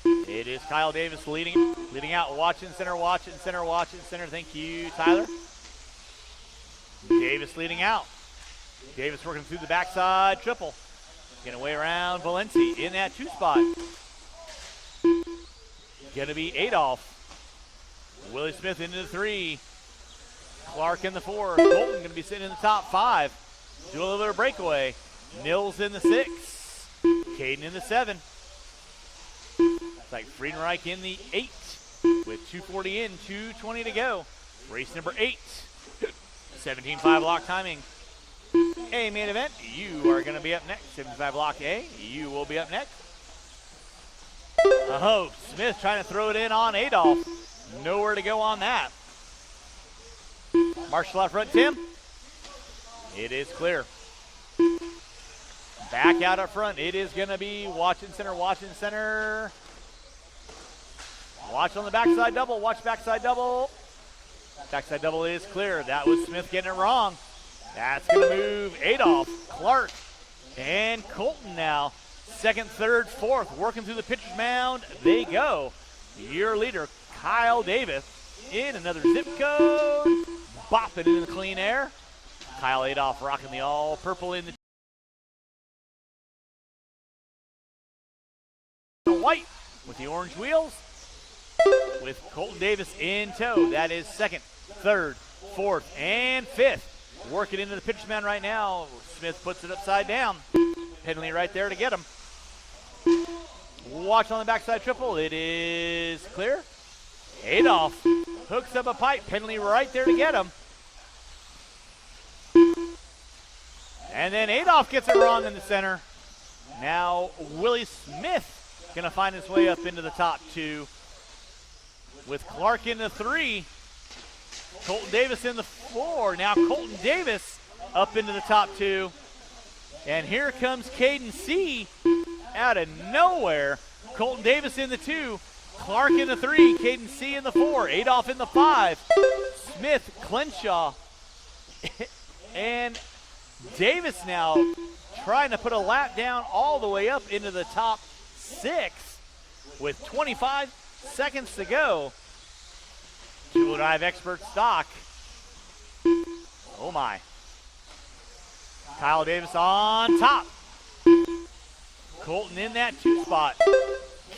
It is Kyle Davis leading out. Watching center, watching center, watching center. Thank you, Tyler. Davis leading out. Davis working through the backside triple. Getting away around Valenci in that 2 spot. Gonna be Adolph. Willie Smith into the 3. Clark in the 4. Colton gonna be sitting in the top 5. Do a little bit of breakaway. Nils in the 6. Caden in the 7. It's like Friedenreich in the 8 with 2:40 in, 2:20 to go. Race number 8. 17.5 block timing. A main event, you are going to be up next. 75 block A, you will be up next. Oh, Smith trying to throw it in on Adolph. Nowhere to go on that. Marshall out front, Tim. It is clear. Back out up front. It is going to be watching center, watching center. Watch on the backside double. Watch backside double. Backside double is clear. That was Smith getting it wrong. That's going to move Adolph, Clark, and Colton now. Second, third, fourth, working through the pitcher's mound. They go. Your leader, Kyle Davis, in another zip code. Bop it into the clean air. Kyle Adolph rocking the all-purple in the white with the orange wheels. With Colton Davis in tow. That is second, third, fourth, and fifth. Working into the pitcher's mound right now. Smith puts it upside down. Penley right there to get him. Watch on the backside triple. It is clear. Adolph hooks up a pipe. Penley right there to get him. And then Adolph gets it wrong in the center. Now Willie Smith going to find his way up into the top 2. With Clark in the 3. Colton Davis in the 4. Now Colton Davis up into the top 2. And here comes Caden C. out of nowhere. Colton Davis in the 2. Clark in the 3. Caden C in the 4. Adolph in the 5. Smith, Clenshaw, and Davis now trying to put a lap down all the way up into the top 6 with 25 seconds to go. Two-wheel drive expert stock. Oh my. Kyle Davis on top. Colton in that 2 spot.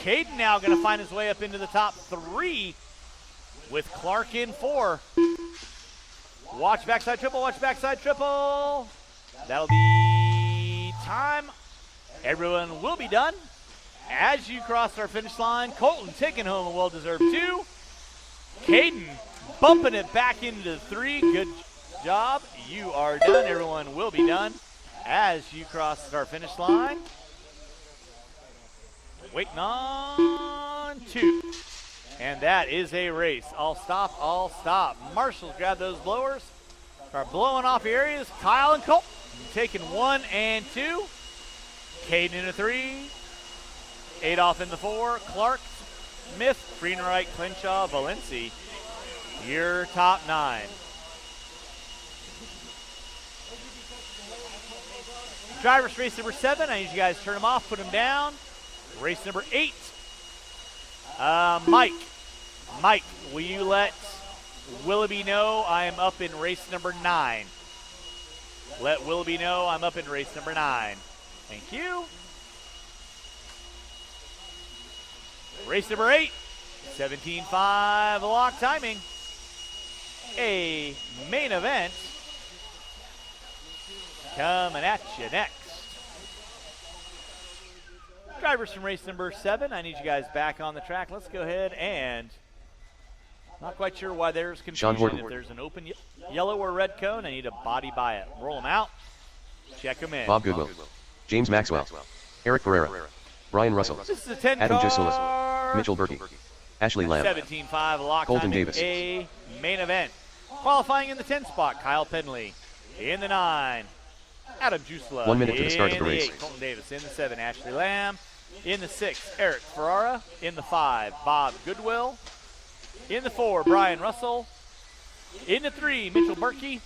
Caden now going to find his way up into the top 3 with Clark in 4. Watch backside triple, watch backside triple. That'll be time. Everyone will be done. As you cross our finish line, Colton taking home a well-deserved 2. Caden bumping it back into 3. Good job. You are done. Everyone will be done as you cross our finish line. Waiting on 2. And that is a race. All stop, all stop. Marshals grab those blowers. Start blowing off the areas. Kyle and Colton taking 1 and 2. Caden in the 3. Adolph in the 4. Clark, Smith, Friedenreich, Clenshaw, Valenci. Your top 9. Drivers race number 7. I need you guys to turn them off, put them down. Race number 8. Mike, will you let Willoughby know I am up in race number 9? Let Willoughby know I'm up in race number 9. Thank you. Race number 8, 17.5 lock timing. A main event coming at you next. Drivers from race number 7, I need you guys back on the track. Let's go ahead and, not quite sure why there's confusion. If there's an open yellow or red cone, I need a body by it. Roll them out, check them in. Bob Goodwill, James Maxwell, Eric Ferreira, Brian Russell, This is a 10 Adam car. Gisulis, Mitchell Berkey, Ashley Lamb, 17.5 lock Colton timing, Davis. a main event. Qualifying in the 10 spot, Kyle Penley. In the 9, Adam Jusla. 1 minute to the start of the In race. 8, Colton Davis. In the 7, Ashley Lamb. In the 6, Eric Ferrara. In the 5, Bob Goodwill. In the 4, Brian Russell. In the 3, Mitchell Berkey.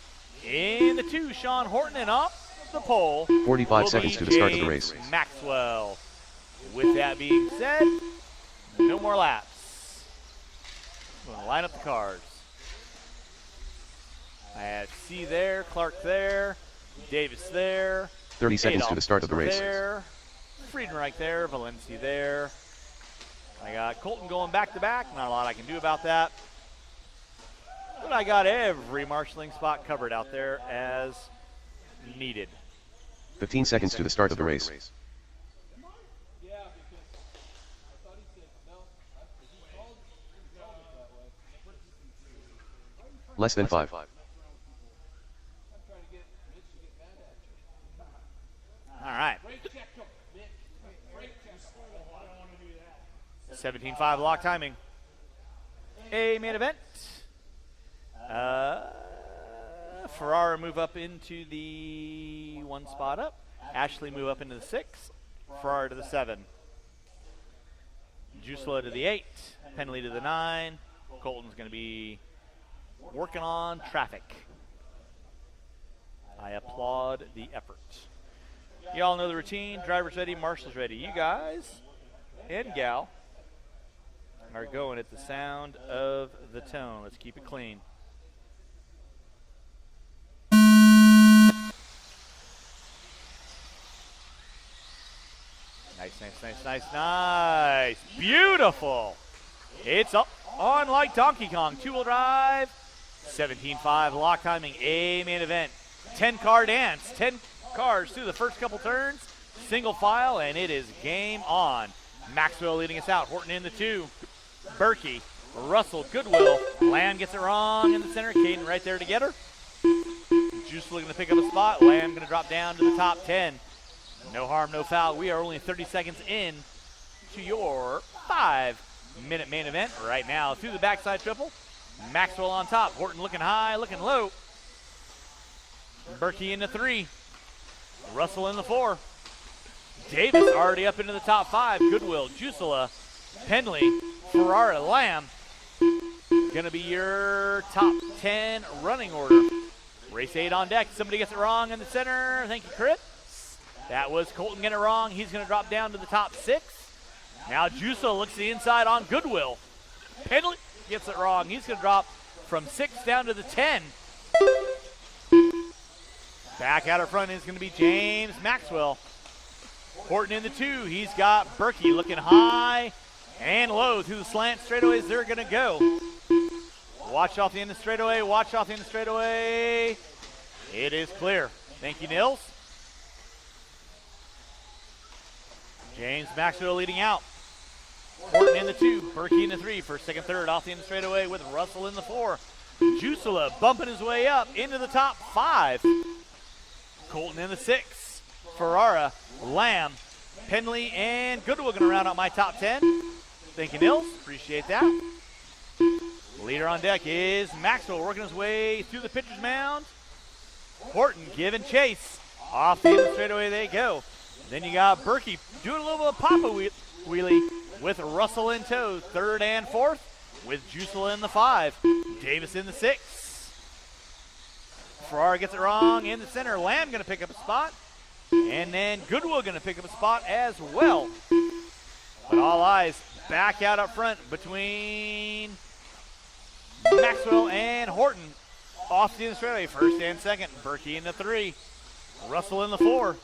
In the 2, Sean Horton. And off the pole 45 will seconds be to the start of the James race. Maxwell. With that being said, no more laps. I'm going to line up the cars. I had C there, Clark there, Davis there. 30 seconds to the start of the race. There, Friedenreich there, Valenci there. I got Colton going back to back. Not a lot I can do about that. But I got every marshalling spot covered out there as needed. 15 seconds to the start of the race. Less than 5. All right. 17.5 lock timing. A main event. Ferrara move up into the 1 spot up. Ashley move up into the 6. Ferrara to the 7. Jusla to the 8. Penley to the 9. Colton's going to be working on traffic. I applaud the effort. You all know the routine. Drivers ready, marshals ready. You guys and gal are going at the sound of the tone. Let's keep it clean. Nice. Beautiful. It's up on like Donkey Kong. 2-wheel drive. 17.5 lock timing. A main event. 10-car dance. 10 cars through the first couple turns. Single file, and it is game on. Maxwell leading us out. Horton in the 2. Berkey, Russell, Goodwill. Lamb gets it wrong in the center. Caden right there together. Juice looking to pick up a spot. Lamb going to drop down to the top 10. No harm, no foul. We are only 30 seconds in to your 5-minute main event right now. Through the backside triple. Maxwell on top. Horton looking high, looking low. Berkey in the 3. Russell in the 4. Davis already up into the top 5. Goodwill, Jusula, Penley, Ferrara, Lamb. Gonna be your top 10 running order. Race 8 on deck. Somebody gets it wrong in the center. Thank you, Chris. That was Colton getting it wrong. He's gonna drop down to the top 6. Now Jusula looks to the inside on Goodwill. Penley gets it wrong. He's gonna drop from 6 down to the 10. Back out in front is going to be James Maxwell. Horton in the 2. He's got Berkey looking high and low through the slant straightaways. They're going to go. Watch off the end of the straightaway. Watch off the end of the straightaway. It is clear. Thank you, Nils. James Maxwell leading out. Horton in the 2. Berkey in the 3. First, second, third off the end of the straightaway with Russell in the 4. Jusula bumping his way up into the top 5. Colton in the 6. Ferrara, Lamb, Penley, and Goodwill going to round out my top 10. Thank you, Nils. Appreciate that. Leader on deck is Maxwell working his way through the pitcher's mound. Horton giving chase. Off the end of the straightaway they go. Then you got Berkey doing a little bit of Papa wheelie with Russell in tow. 3rd and 4th with Jusula in the 5. Davis in the 6. Ferrara gets it wrong in the center. Lamb going to pick up a spot. And then Goodwill going to pick up a spot as well. But all eyes back out up front between Maxwell and Horton. Off the straightaway, 1st and 2nd. Berkey in the 3. Russell in the 4.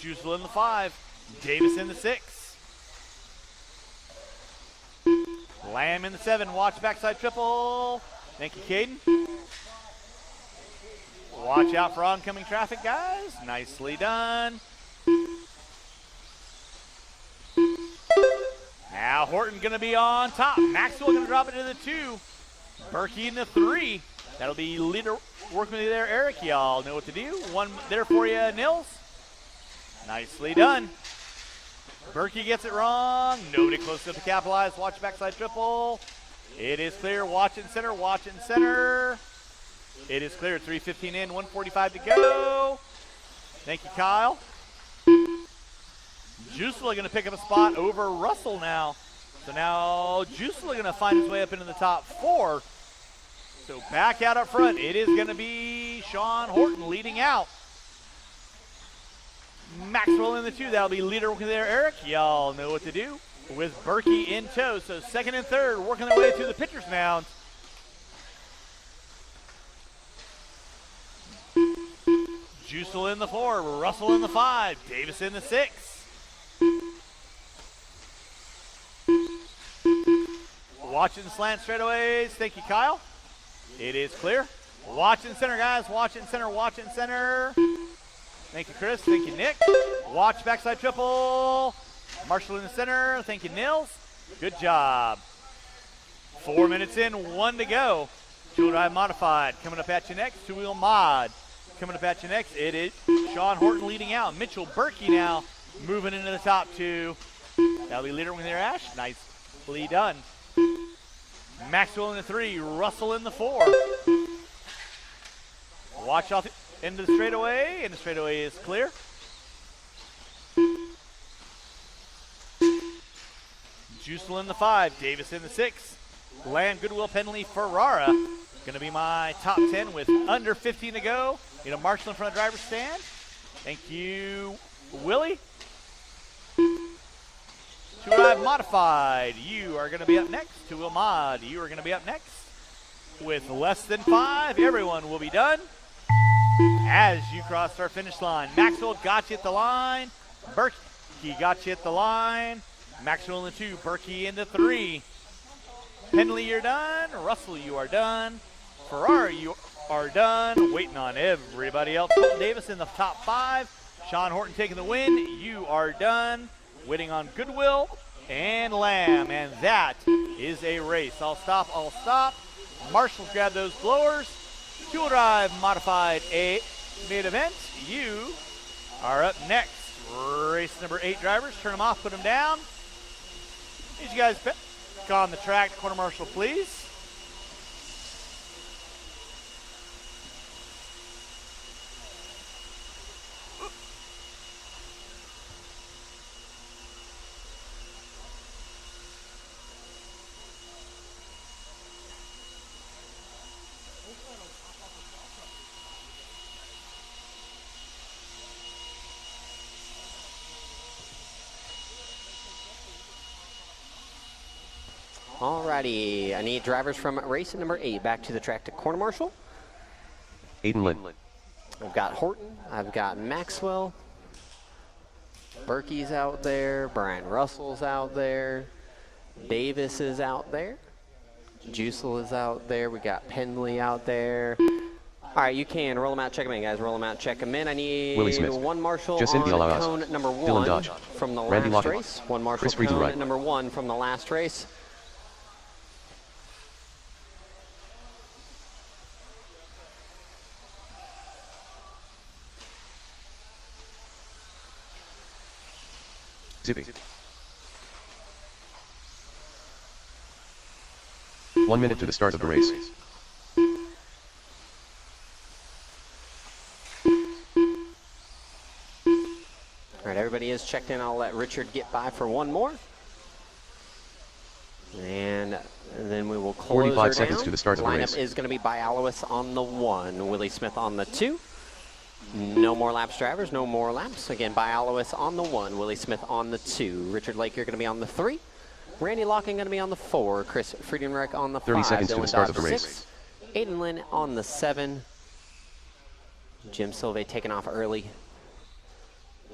Jusula in the 5. Davis in the 6. Lamb in the 7. Watch backside triple. Thank you, Caden. Watch out for oncoming traffic, guys. Nicely done. Now Horton going to be on top. Maxwell going to drop it to the 2. Berkey in the 3. That'll be leader working with you there, Eric. Y'all know what to do. One there for you, Nils. Nicely done. Berkey gets it wrong. Nobody close enough to capitalize. Watch backside triple. It is clear. Watch it in center. Watch it in center. It is clear. 3:15 in, 1:45 to go. Thank you, Kyle. Jusula going to pick up a spot over Russell now. So now Jusula going to find his way up into the top 4. So back out up front, it is going to be Sean Horton leading out. Maxwell in the 2. That'll be leader working there, Eric. Y'all know what to do. With Berkey in tow. So 2nd and 3rd working their way through the pitcher's mound. Jusula in the 4, Russell in the 5, Davis in the 6. Watching slant straightaways. Thank you, Kyle. It is clear. Watch in center, guys. Watch in center. Watch in center. Thank you, Chris. Thank you, Nick. Watch backside triple. Marshall in the center. Thank you, Nils. Good job. 4 minutes in, 1 to go. Two-wheel drive modified. Coming up at you next, two-wheel mod. Coming up at you next, it is Sean Horton leading out. Mitchell Berkey now moving into the top 2. That'll be leader with their Ash. Nicely done. Maxwell in the 3, Russell in the 4. Watch off the end of the straightaway, and the straightaway is clear. Jusula in the 5, Davis in the 6. Lamb, Goodwill, Penley, Ferrara. Going to be my top 10 with under 15 to go. You know, Marshall in front of the driver's stand. Thank you, Willie. Two-wheel modified. You are going to be up next. Two-wheel mod. You are going to be up next. With less than 5, everyone will be done as you cross our finish line. Maxwell got you at the line. Berkey got you at the line. Maxwell in the 2. Berkey in the 3. Penley, you're done. Russell, you are done. Ferrara, you are done. Waiting on everybody else. Colton Davis in the top 5. Sean Horton taking the win. You are done. Waiting on Goodwill and Lamb. And that is a race. I'll stop. Marshall, grab those blowers. Two-wheel drive modified main event. You are up next. Race number 8 drivers. Turn them off, put them down. Need you guys back on the track. Corner marshal, please. Alrighty, I need drivers from race number 8 back to the track to corner marshal. Aiden Lin. I've got Horton, I've got Maxwell, Berkey's out there, Brian Russell's out there, Davis is out there, Juicel is out there, we got Pendley out there. All right, you can roll them out, check them in, guys. Roll them out, check them in. I need Willie Smith. one marshal Jacinthia on Lawas. cone number Dylan 1 Dodge. from the Randy last Lockett. race. One marshal Chris cone Friedenreich. number 1 from the last race. Zippy. 1 minute to the start of the race. All right, everybody is checked in. I'll let Richard get by for one more. And then we will close 45 her seconds down. to the start of the Lineup race. is going to be by Alois on the 1, Willie Smith on the 2. No more laps, drivers. No more laps. Again, by Alois on the 1, Willie Smith on the 2. Richard Lake, you're going to be on the 3. Randy Locking going to be on the 4. Chris Friedenreich on the 5. 30 seconds to Dylan the start Dodge of the race. 6. Aiden Lynn on the 7. Jim Silve taking off early.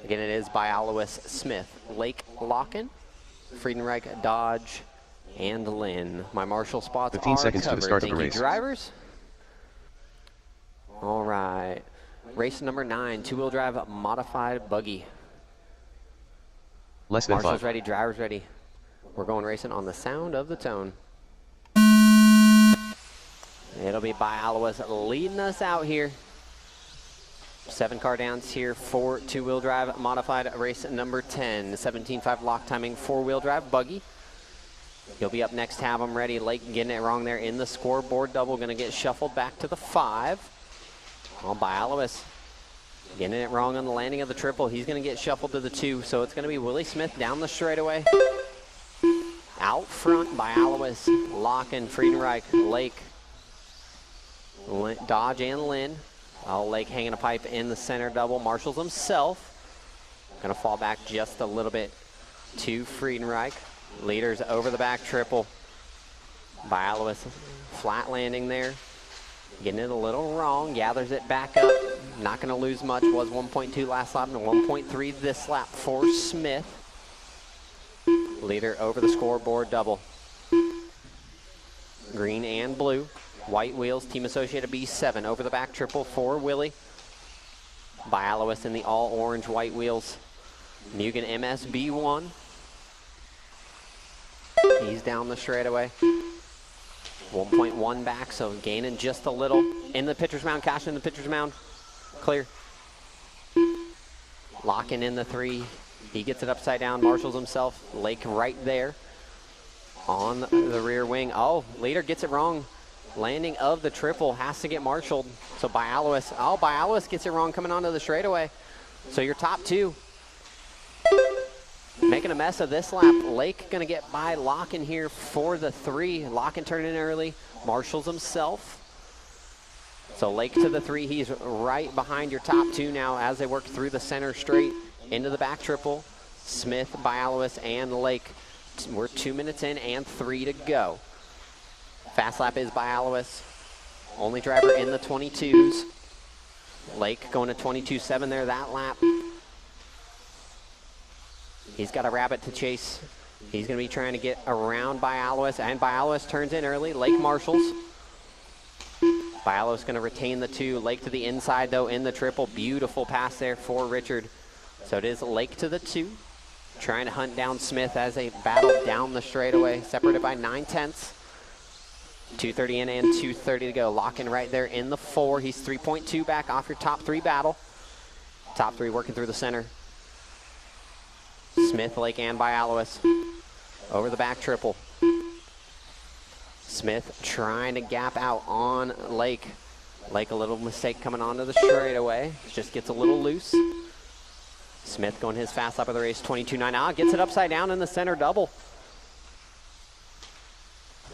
Again, it is by Alois, Smith, Lake, Locken, Friedenreich, Dodge, and Lynn. My marshal spots 15 are seconds to covered. the start of Thank the you, race. drivers. All right. Race number 9, two-wheel drive modified buggy. Less than Marshals 5. ready, drivers ready. We're going racing on the sound of the tone. It'll be by Alois leading us out here. 7 car downs here for two-wheel drive modified race number 10. 17.5 lock timing, 4-wheel drive buggy. He'll be up next, have him ready. Lake getting it wrong there in the scoreboard double. Going to get shuffled back to the 5. All by Alois. Getting it wrong on the landing of the triple. He's going to get shuffled to the 2. So it's going to be Willie Smith down the straightaway. Out front by Alois. Locken, Friedenreich, Lake, Dodge, and Lynn. Lake hanging a pipe in the center double. Marshals himself. Going to fall back just a little bit to Friedenreich. Leaders over the back triple by Alois. Flat landing there. Getting it a little wrong. Gathers it back up. Not going to lose much. Was 1.2 last lap and 1.3 this lap for Smith. Leader over the scoreboard double. Green and blue. White wheels, Team Associated B7 over the back triple for Willie. By Alois in the all orange white wheels. Mugen MS B1. He's down the straightaway. 1.1 back, so gaining just a little. In the pitcher's mound, cash in the pitcher's mound. Clear. Locking in the 3. He gets it upside down, marshals himself. Lake right there on the rear wing. Oh, leader gets it wrong. Landing of the triple has to get marshaled. So by Alois. Oh, by Alois gets it wrong coming onto the straightaway. So your top 2. Making a mess of this lap. Lake going to get by Locken here for the 3. Locken turning in early. Marshals himself. So Lake to the 3. He's right behind your top 2 now as they work through the center straight into the back triple. Smith, by Alois, and Lake. We're 2 minutes in and 3 to go. Fast lap is by Alois. Only driver in the 22s. Lake going to 22.7 there that lap. He's got a rabbit to chase. He's going to be trying to get around by Alois, and by Alois turns in early. Lake marshals. By Alois going to retain the 2. Lake to the inside, though, in the triple. Beautiful pass there for Richard. So it is Lake to the 2. Trying to hunt down Smith as they battle down the straightaway. Separated by 9/10. 2:30 in and 2:30 to go. Locking right there in the 4. He's 3.2 back off your top 3 battle. Top 3 working through the center. Smith, Lake, and by Alois. Over the back triple. Smith trying to gap out on Lake. Lake, a little mistake coming onto the straightaway. Just gets a little loose. Smith going his fast lap of the race, 22.9. Gets it upside down in the center double.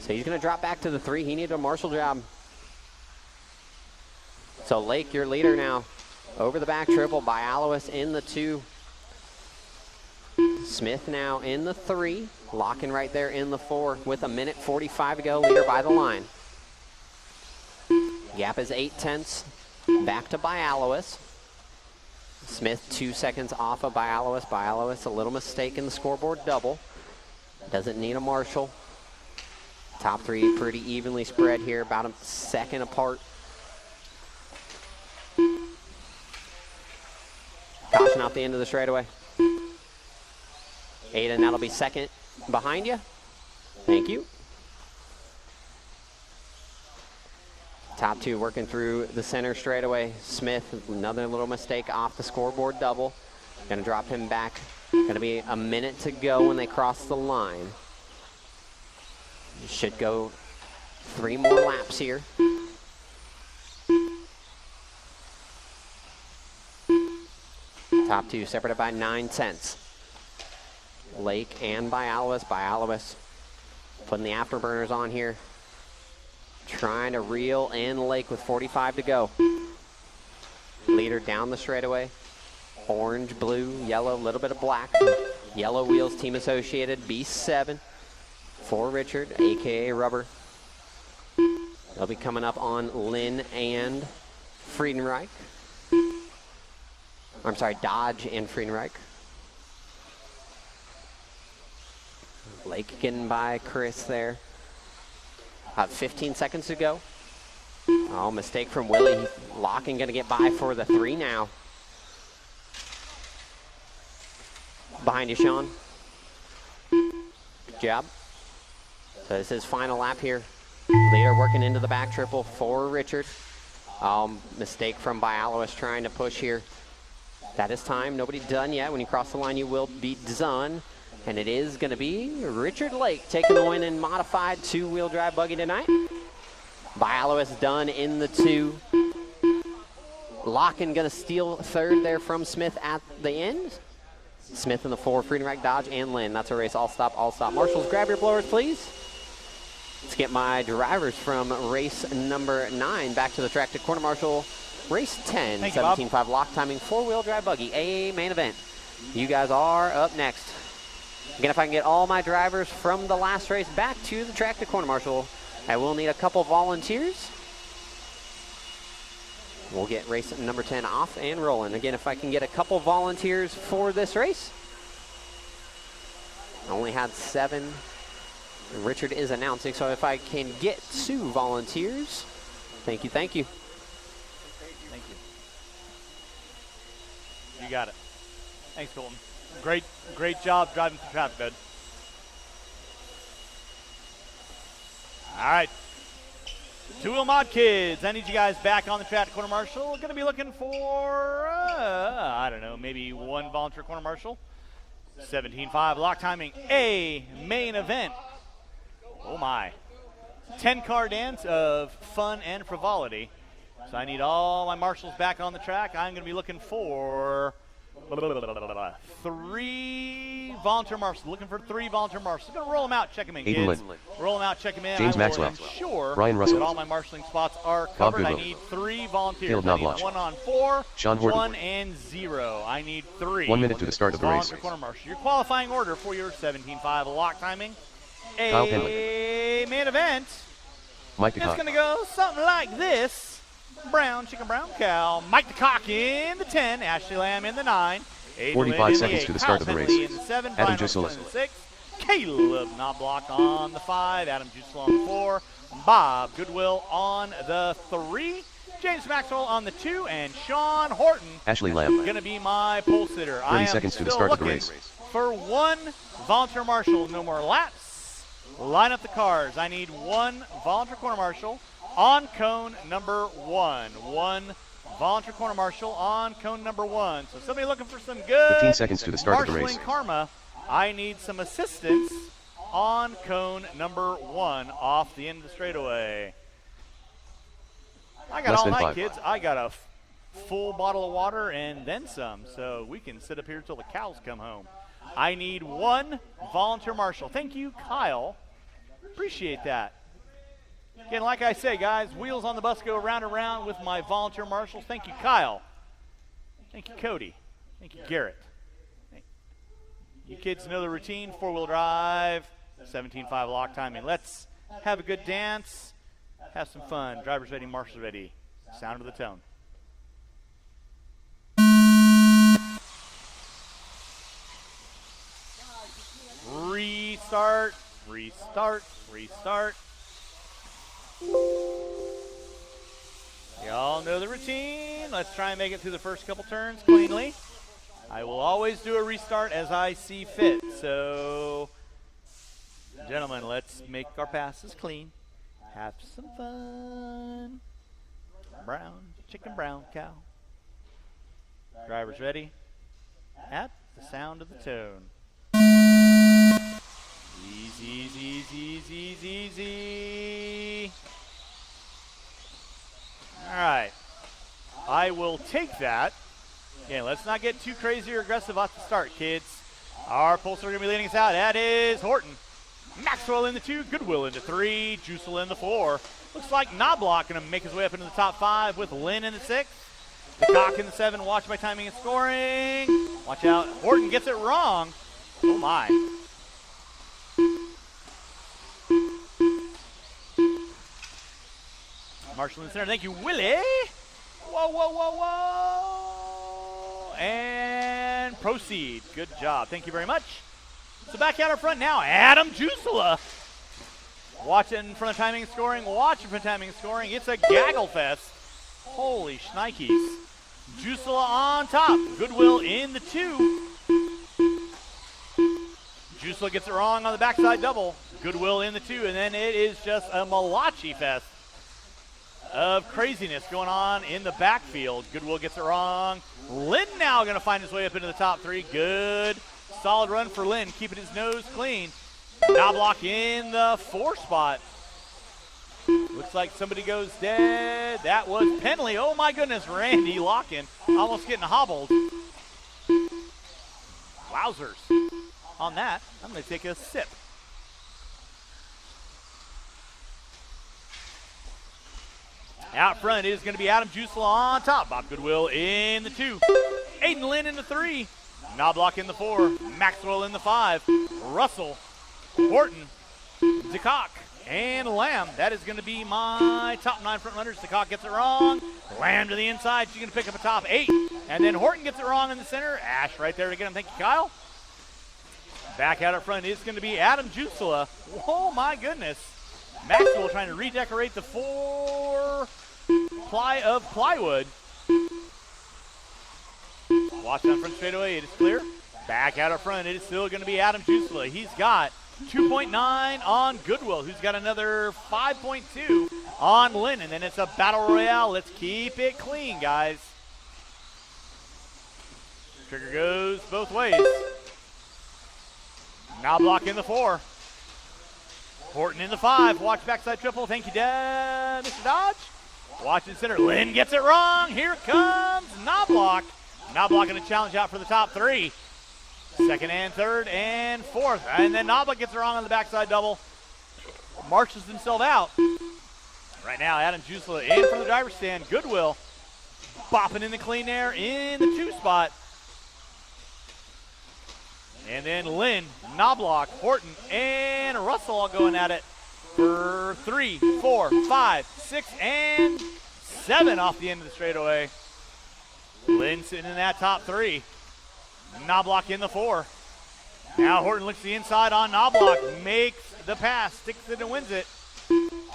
So he's going to drop back to the 3. He needed a marshal job. So Lake, your leader now. Over the back triple by Alois in the 2. Smith now in the 3, locking right there in the 4 with 1:45 to go, leader by the line. Gap is 0.8. Back to Bialowas. Smith 2 seconds off of Bialowas. Bialowas, a little mistake in the scoreboard double. Doesn't need a marshal. Top 3 pretty evenly spread here, about a second apart. Caution out the end of the straightaway. Aiden, that'll be second behind you. Thank you. Top 2 working through the center straightaway. Smith, another little mistake off the scoreboard double. Gonna drop him back. Gonna be a minute to go when they cross the line. Should go 3 more laps here. Top 2 separated by 9/10. Lake and Bialowas. Bialowas putting the afterburners on here. Trying to reel in Lake with 45 to go. Leader down the straightaway. Orange, blue, yellow, a little bit of black. Yellow wheels, team associated, B7 for Richard, AKA Rubber. They'll be coming up on Lynn and Friedenreich. I'm sorry, Dodge and Friedenreich. Lake getting by Chris there. 15 seconds to go. Oh, mistake from Willie. Locking gonna get by for the 3 now. Behind you, Sean. Good job. So this is final lap here. Leader working into the back triple for Richard. Mistake from Bialowas trying to push here. That is time. Nobody done yet. When you cross the line, you will be done. And it is going to be Richard Lake taking the win in modified 2-wheel drive buggy tonight. Bialowas done in the 2. Locken going to steal 3rd there from Smith at the end. Smith in the 4, Friedenreich, Dodge, and Lynn. That's a race. All stop, all stop. Marshals, grab your blowers, please. Let's get my drivers from race number 9 back to the track to corner marshal. Race 10, 17.5 lock timing, 4-wheel drive buggy, AA main event. You guys are up next. Again, if I can get all my drivers from the last race back to the track to corner marshal, I will need a couple volunteers. We'll get race number 10 off and rolling. Again, if I can get a couple volunteers for this race. I only had 7. Richard is announcing, so if I can get 2 volunteers, thank you, thank you. Thank you. You got it. Thanks, Colton. Great job driving through traffic, bud. All right. 2-wheel mod kids. I need you guys back on the track to corner marshal. We're going to be looking for, I don't know, maybe 1 volunteer corner marshal. 17.5 lock timing, A main event. Oh my. 10-car dance of fun and frivolity. So I need all my marshals back on the track. I'm going to be looking for 3 volunteer marshals. Looking for 3 volunteer marshals. Going to roll them out, check them in, Aiden kids. Lynn. Roll them out, check them in. James I will Maxwell. ensure Brian Russell. that all my marshaling spots are Bob covered. I Goodwill. need 3 volunteers. Caleb I need Knobloch. 1 on 4, Sean Horton. 1 and 0. I need 3. 1 minute to the start of the race. Volunteer corner marshal. Your qualifying order for your 17.5 lock timing. Kyle A main event. Mike It's DeCock. going to go something like this. Brown, chicken brown cow. Mike DeCock in the 10. Ashley Lamb in the 9. Aiden 45 Lynn in seconds the to the 8. start of the Kyle race. Finley in the 7. Adam Brian Jusilis. Russell in the 6. Caleb Knobloch on the 5. Adam Jusilis on the 4. Bob Goodwill on the 3. James Maxwell on the 2. And Sean Horton Ashley Lamb. going to be my pole sitter. 30 I am seconds to the still start of the looking race. for 1 volunteer marshal. No more laps. Line up the cars. I need 1 volunteer corner marshal on cone number 1. 1 volunteer corner marshal on cone number 1. So somebody looking for some good 15 seconds to the start of the race. marshaling karma. I need some assistance on cone number 1 off the end of the straightaway. I got Less all than night, 5. kids. I got a full bottle of water and then some, so we can sit up here till the cows come home. I need 1 volunteer marshal. Thank you, Kyle. Appreciate that. Again, like I say, guys, wheels on the bus go round and round with my volunteer marshals. Thank you, Kyle. Thank you, Cody. Thank you, Garrett. You kids know the routine, 4-wheel drive, 17.5 lock timing. Let's have a good dance, have some fun. Drivers ready, marshals ready. Sound of the tone. Restart, restart, restart. Y'all know the routine. Let's try and make it through the first couple turns cleanly. I will always do a restart as I see fit. So, gentlemen, let's make our passes clean. Have some fun. Brown, chicken brown cow. Drivers ready? At the sound of the tone. Easy, easy, easy, easy, easy, easy. All right. I will take that. Again, let's not get too crazy or aggressive off the start, kids. Our pulser going to be leading us out. That is Horton. Maxwell in the 2, Goodwill in the 3, Juicel in the 4. Looks like Knobloch going to make his way up into the top 5 with Lynn in the 6. The Cock in the 7, watch by timing and scoring. Watch out. Horton gets it wrong. Oh, my. Marshall in the center. Thank you, Willie. Whoa, whoa, whoa, whoa. And proceed. Good job. Thank you very much. So back out our front now, Adam Juicel. Watching from the timing and scoring. Watching from the timing and scoring. It's a gaggle fest. Holy shnikes. Juicel on top. Goodwill in the 2. Juicel gets it wrong on the backside double. Goodwill in the 2. And then it is just a Malachi fest of craziness going on in the backfield. Goodwill gets it wrong. Lynn now going to find his way up into the top 3. Good, solid run for Lynn, keeping his nose clean. Knobloch in the 4 spot. Looks like somebody goes dead. That was Penley. Oh my goodness, Randy Locken almost getting hobbled. Wowzers. On that, I'm going to take a sip. Out front is going to be Adam Juicel on top. Bob Goodwill in the 2. Aiden Lynn in the 3. Knobloch in the 4. Maxwell in the 5. Russell, Horton, DeCock, and Lamb. That is going to be my top 9 front runners. DeCock gets it wrong. Lamb to the inside. She's going to pick up a top 8. And then Horton gets it wrong in the center. Ash right there to get him. Thank you, Kyle. Back out up front is going to be Adam Juicel. Oh, my goodness. Maxwell trying to redecorate the 4 ply of plywood. Watch on front straightaway. It is clear. Back out up front. It is still going to be Adam Juicel. He's got 2.9 on Goodwill, who's got another 5.2 on Lynn. And then it's a battle royale. Let's keep it clean, guys. Trigger goes both ways. Knobloch in the 4. Horton in the 5. Watch backside triple. Thank you, Dad. Mr. Dodge. Watch in center. Lynn gets it wrong. Here comes Knobloch. Knobloch going to challenge out for the top 3. Second and third and 4th. And then Knobloch gets it wrong on the backside double. Marches himself out. Right now, Adam Juicel in from the driver's stand. Goodwill bopping in the clean air in the 2 spot. And then Lynn, Knobloch, Horton, and Russell all going at it for 3, 4, 5, 6, and 7 off the end of the straightaway. Lynn sitting in that top 3. Knobloch in the 4. Now Horton looks to the inside on Knobloch, makes the pass, sticks it and wins it.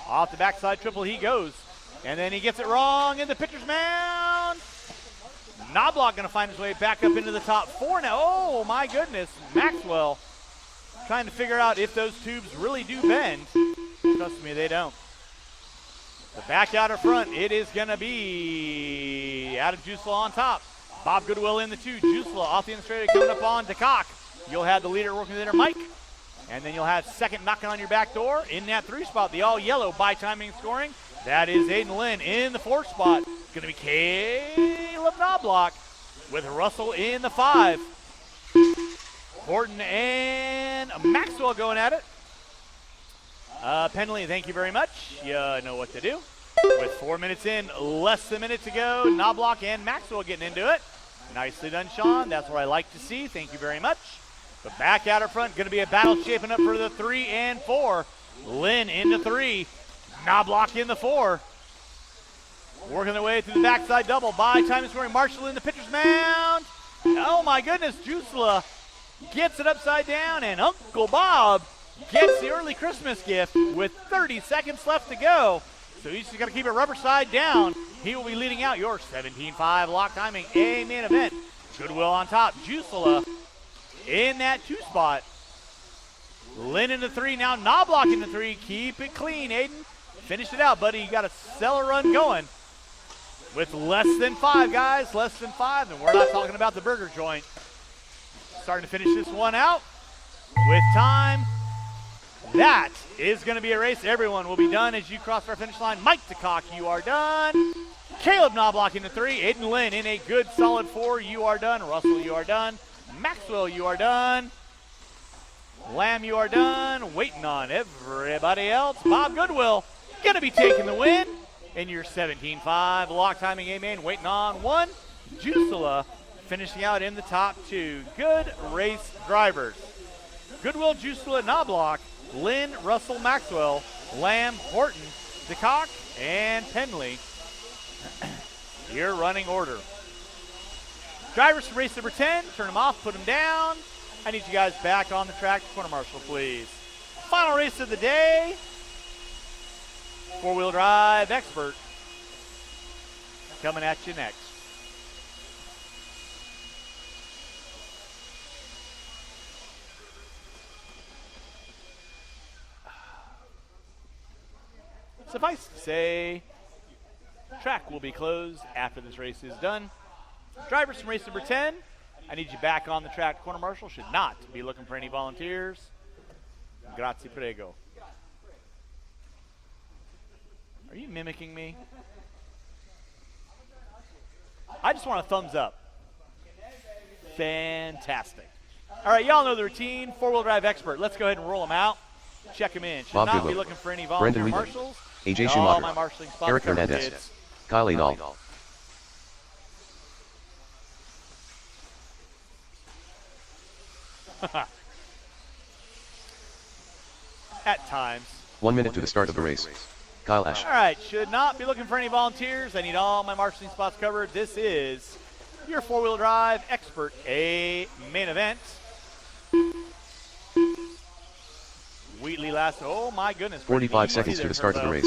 Off the backside triple he goes. And then he gets it wrong in the pitcher's mound. Knobloch going to find his way back up into the top 4 now. Oh, my goodness. Maxwell trying to figure out if those tubes really do bend. Trust me, they don't. The back out of front, it is going to be Adam Juicel on top. Bob Goodwill in the 2. Juicel off the straight coming up on DeCock. You'll have the leader working with Mike. And then you'll have second knocking on your back door in that 3 spot. The all yellow by timing and scoring. That is Aiden Lynn in the 4 spot. It's going to be Caleb Knobloch with Russell in the 5. Horton and Maxwell going at it. Penley, thank you very much. You know what to do. With 4 minutes in, less than a minute to go, Knobloch and Maxwell getting into it. Nicely done, Sean. That's what I like to see. Thank you very much. But back out in front, going to be a battle shaping up for the 3 and 4. Lynn into 3. Knobloch in the 4. Working their way through the backside double by time and scoring. Marshall in the pitcher's mound. Oh my goodness, Jusela gets it upside down, and Uncle Bob gets the early Christmas gift with 30 seconds left to go. So he's just got to keep it rubber side down. He will be leading out your 17-5 lock timing A main event. Goodwill on top. Jusela in that 2 spot. Lynn into 3. Now Knobloch into 3. Keep it clean, Aiden. Finish it out, buddy. You got a stellar run going. With less than 5, guys. Less than 5. And we're not talking about the burger joint. Starting to finish this one out with time. That is going to be a race. Everyone will be done as you cross our finish line. Mike DeCock, you are done. Caleb Knobloch into 3. Aiden Lynn in a good solid 4. You are done. Russell, you are done. Maxwell, you are done. Lamb, you are done. Waiting on everybody else. Bob Goodwill going to be taking the win in your 17-5 lock timing A main. Waiting on 1. Jusela finishing out in the top 2. Good race drivers. Goodwill, Jusela, Knobloch, Lynn, Russell, Maxwell, Lamb, Horton, DeCock, and Penley. Your running order. Drivers from race number 10, turn them off, put them down. I need you guys back on the track. Corner marshal, please. Final race of the day. 4-wheel drive expert. Coming at you next. Suffice to say, track will be closed after this race is done. Drivers from race number 10, I need you back on the track. Corner marshal should not be looking for any volunteers. Grazie, prego. Are you mimicking me? I just want a thumbs up. Fantastic. All right, y'all know the routine. 4-wheel drive expert. Let's go ahead and roll them out. Check them in. Should Bob not Goodwill, be looking for any volunteer Brendan marshals. AJ All Schumacher, my marshaling spots Eric covered, Hernandez, kids. Kyle Edal, At times. 1 minute to the start of the race. Kyle Ash, All right, should not be looking for any volunteers. I need all my marshaling spots covered. This is your 4-wheel drive expert A main event. Wheatley last. Oh my goodness. 45 seconds to the start of the race.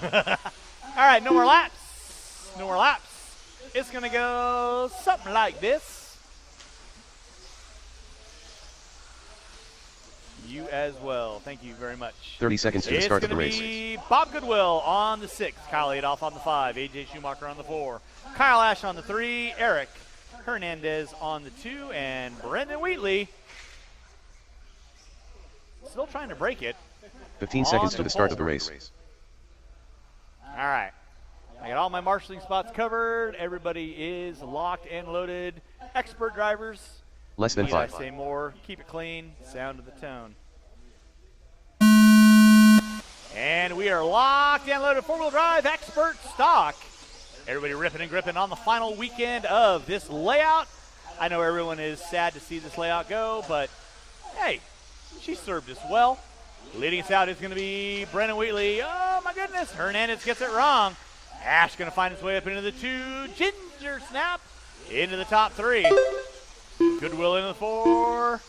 All right, no more laps. No more laps. It's going to go something like this. You as well. Thank you very much. 30 seconds to the start of the race. It's going to be Bob Goodwill on the 6, Kyle Adolph on the 5, AJ Schumacher on the 4, Kyle Ash on the 3, Eric Hernandez on the 2, and Brendan Wheatley still trying to break it. 15 seconds to the start of the race. All right. I got all my marshaling spots covered. Everybody is locked and loaded. Expert drivers. Less than Need I 5. say more? Keep it clean. Sound of the tone. And we are locked and loaded. 4-wheel drive expert stock. Everybody ripping and gripping on the final weekend of this layout. I know everyone is sad to see this layout go, but hey, she served us well. Leading us out is going to be Brendan Wheatley. Oh my goodness, Hernandez gets it wrong. Ash going to find his way up into the 2. Ginger snap into the top 3. Goodwill into the 4.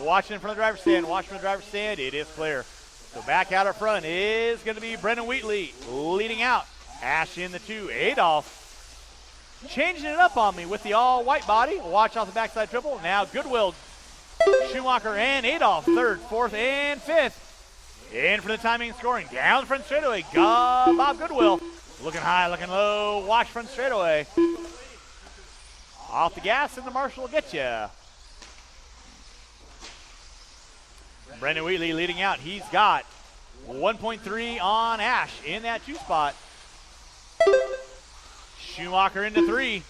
Watching from the driver's stand. Watch from the driver's stand. It is clear. So back out up front is going to be Brendan Wheatley leading out. Ash in the 2. Adolph changing it up on me with the all-white body. Watch off the backside triple. Now Goodwill, Schumacher, and Adolph, 3rd, 4th, and 5th. In for the timing and scoring. Down the front straightaway. Bob Goodwill. Looking high, looking low. Watch front straightaway. Off the gas, and the marshal will get you. Brendan Wheatley leading out. He's got 1.3 on Ash in that 2 spot. Schumacher into 3.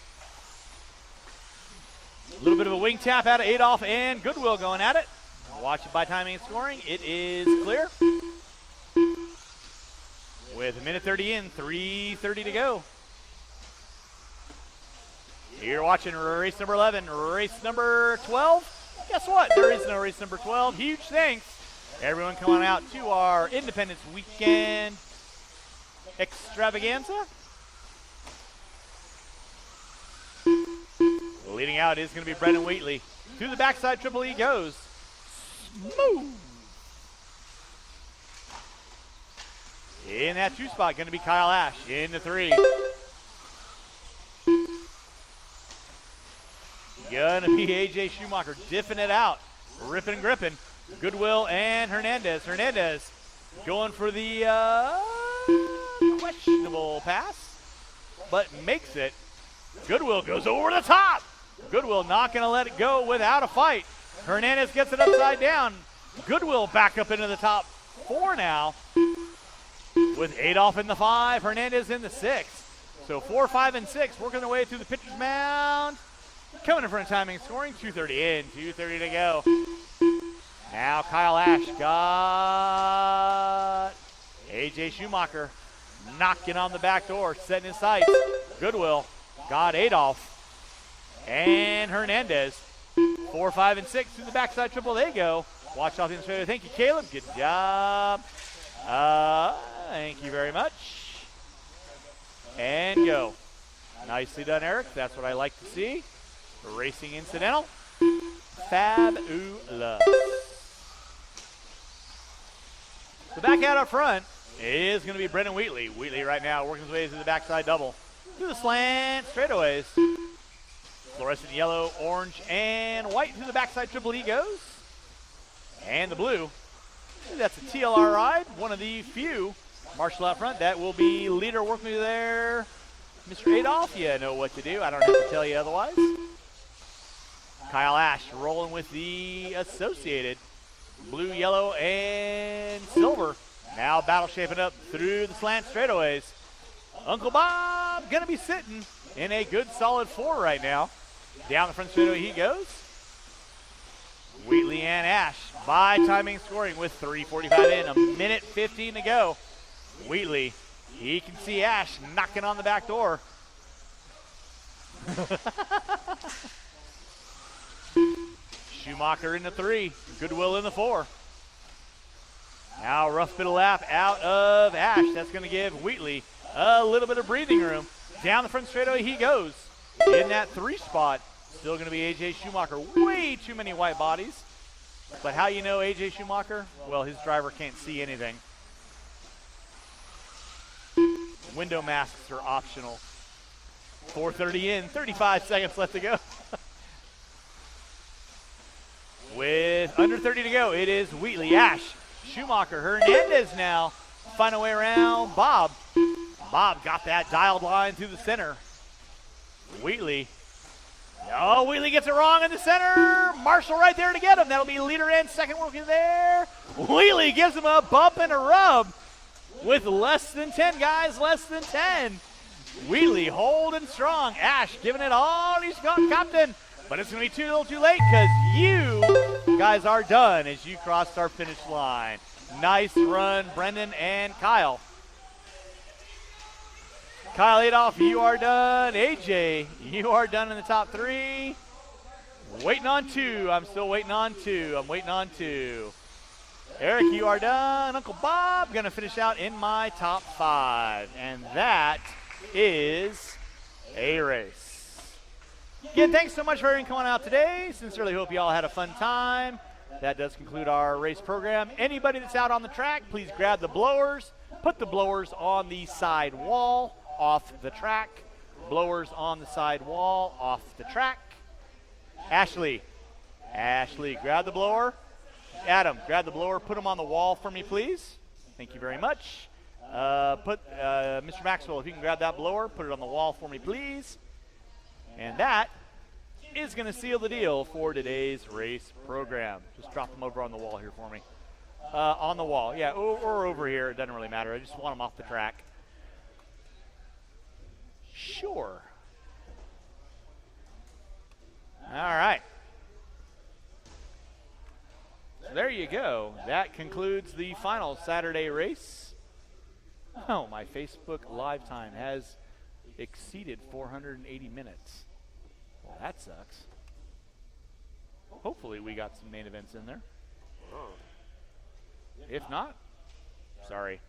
A little bit of a wing tap out of Adolph and Goodwill going at it. Watch it by timing and scoring. It is clear. With a minute 30 in, 3:30 to go. You're watching race number 11, race number 12. Guess what? There is no race number 12. Huge thanks, everyone coming out to our Independence Weekend extravaganza. Leading out is going to be Brendan Wheatley. To the backside, Triple E goes. Smooth. In that 2 spot, going to be Kyle Ash. In the 3. Gonna be AJ Schumacher diffing it out. Ripping and gripping. Goodwill and Hernandez. Hernandez going for the questionable pass, but makes it. Goodwill goes over the top. Goodwill not going to let it go without a fight. Hernandez gets it upside down. Goodwill back up into the top 4 now with Adolph in the 5, Hernandez in the 6. So 4, 5, and 6 working their way through the pitcher's mound. Coming in front of timing, scoring 2:30 in, 2:30 to go. Now Kyle Ash got AJ Schumacher knocking on the back door, setting his sights. Goodwill got Adolph and Hernandez. 4, 5, and 6 to the backside triple. They go. Watch off the inside. Thank you, Caleb. Good job. Thank you very much. And go. Nicely done, Eric. That's what I like to see. Racing incidental. Fabulous. So back out up front is going to be Brendan Wheatley. Wheatley right now working his way to the backside double. To the slant straightaways. Fluorescent yellow, orange, and white to the backside triple E goes. And the blue. That's a TLR ride. One of the few Marshall out front. That will be leader working me there. Mr. Adolph, you know what to do. I don't have to tell you otherwise. Kyle Ash rolling with the Associated. Blue, yellow, and silver. Now battle shaping up through the slant straightaways. Uncle Bob going to be sitting in a good solid 4 right now. Down the front straightaway he goes. Wheatley and Ash by timing scoring with 3:45 in, a minute 15 to go. Wheatley, he can see Ash knocking on the back door. Schumacher in the 3, Goodwill in the 4. Now rough bit of lap out of Ash. That's going to give Wheatley a little bit of breathing room. Down the front straightaway he goes. In that 3 spot, still going to be AJ Schumacher. Way too many white bodies. But how you know AJ Schumacher? Well, his driver can't see anything. Window masks are optional. 4:30 in, 35 seconds left to go. With under 30 to go, it is Wheatley, Ash, Schumacher, Hernandez now. Find a way around Bob. Bob got that dialed line through the center. Wheatley. Oh, Wheatley gets it wrong in the center. Marshall right there to get him. That'll be leader and second working there. Wheatley gives him a bump and a rub with less than 10 guys, less than 10. Wheatley holding strong. Ash giving it all he's got, captain. But it's going to be a little too late because you guys are done as you crossed our finish line. Nice run, Brendan and Kyle. Kyle Adolph, you are done. AJ, you are done in the top 3. Waiting on 2. I'm still waiting on 2. I'm waiting on 2. Eric, you are done. Uncle Bob, going to finish out in my top 5. And that is a race. Again, thanks so much for everyone coming out today. Sincerely hope you all had a fun time. That does conclude our race program. Anybody that's out on the track, please grab the blowers. Put the blowers on the side wall off the track. Blowers on the side wall off the track. Ashley, grab the blower. Adam, grab the blower. Put them on the wall for me, please. Thank you very much. Mr. Maxwell, if you can grab that blower, put it on the wall for me, please. And that is going to seal the deal for today's race program. Just drop them over on the wall here for me. On the wall, yeah, or over here. It doesn't really matter. I just want them off the track. Sure. All right. So there you go. That concludes the final Saturday race. Oh, my Facebook live time has exceeded 480 minutes. That sucks. Hopefully we got some main events in there. If not, sorry.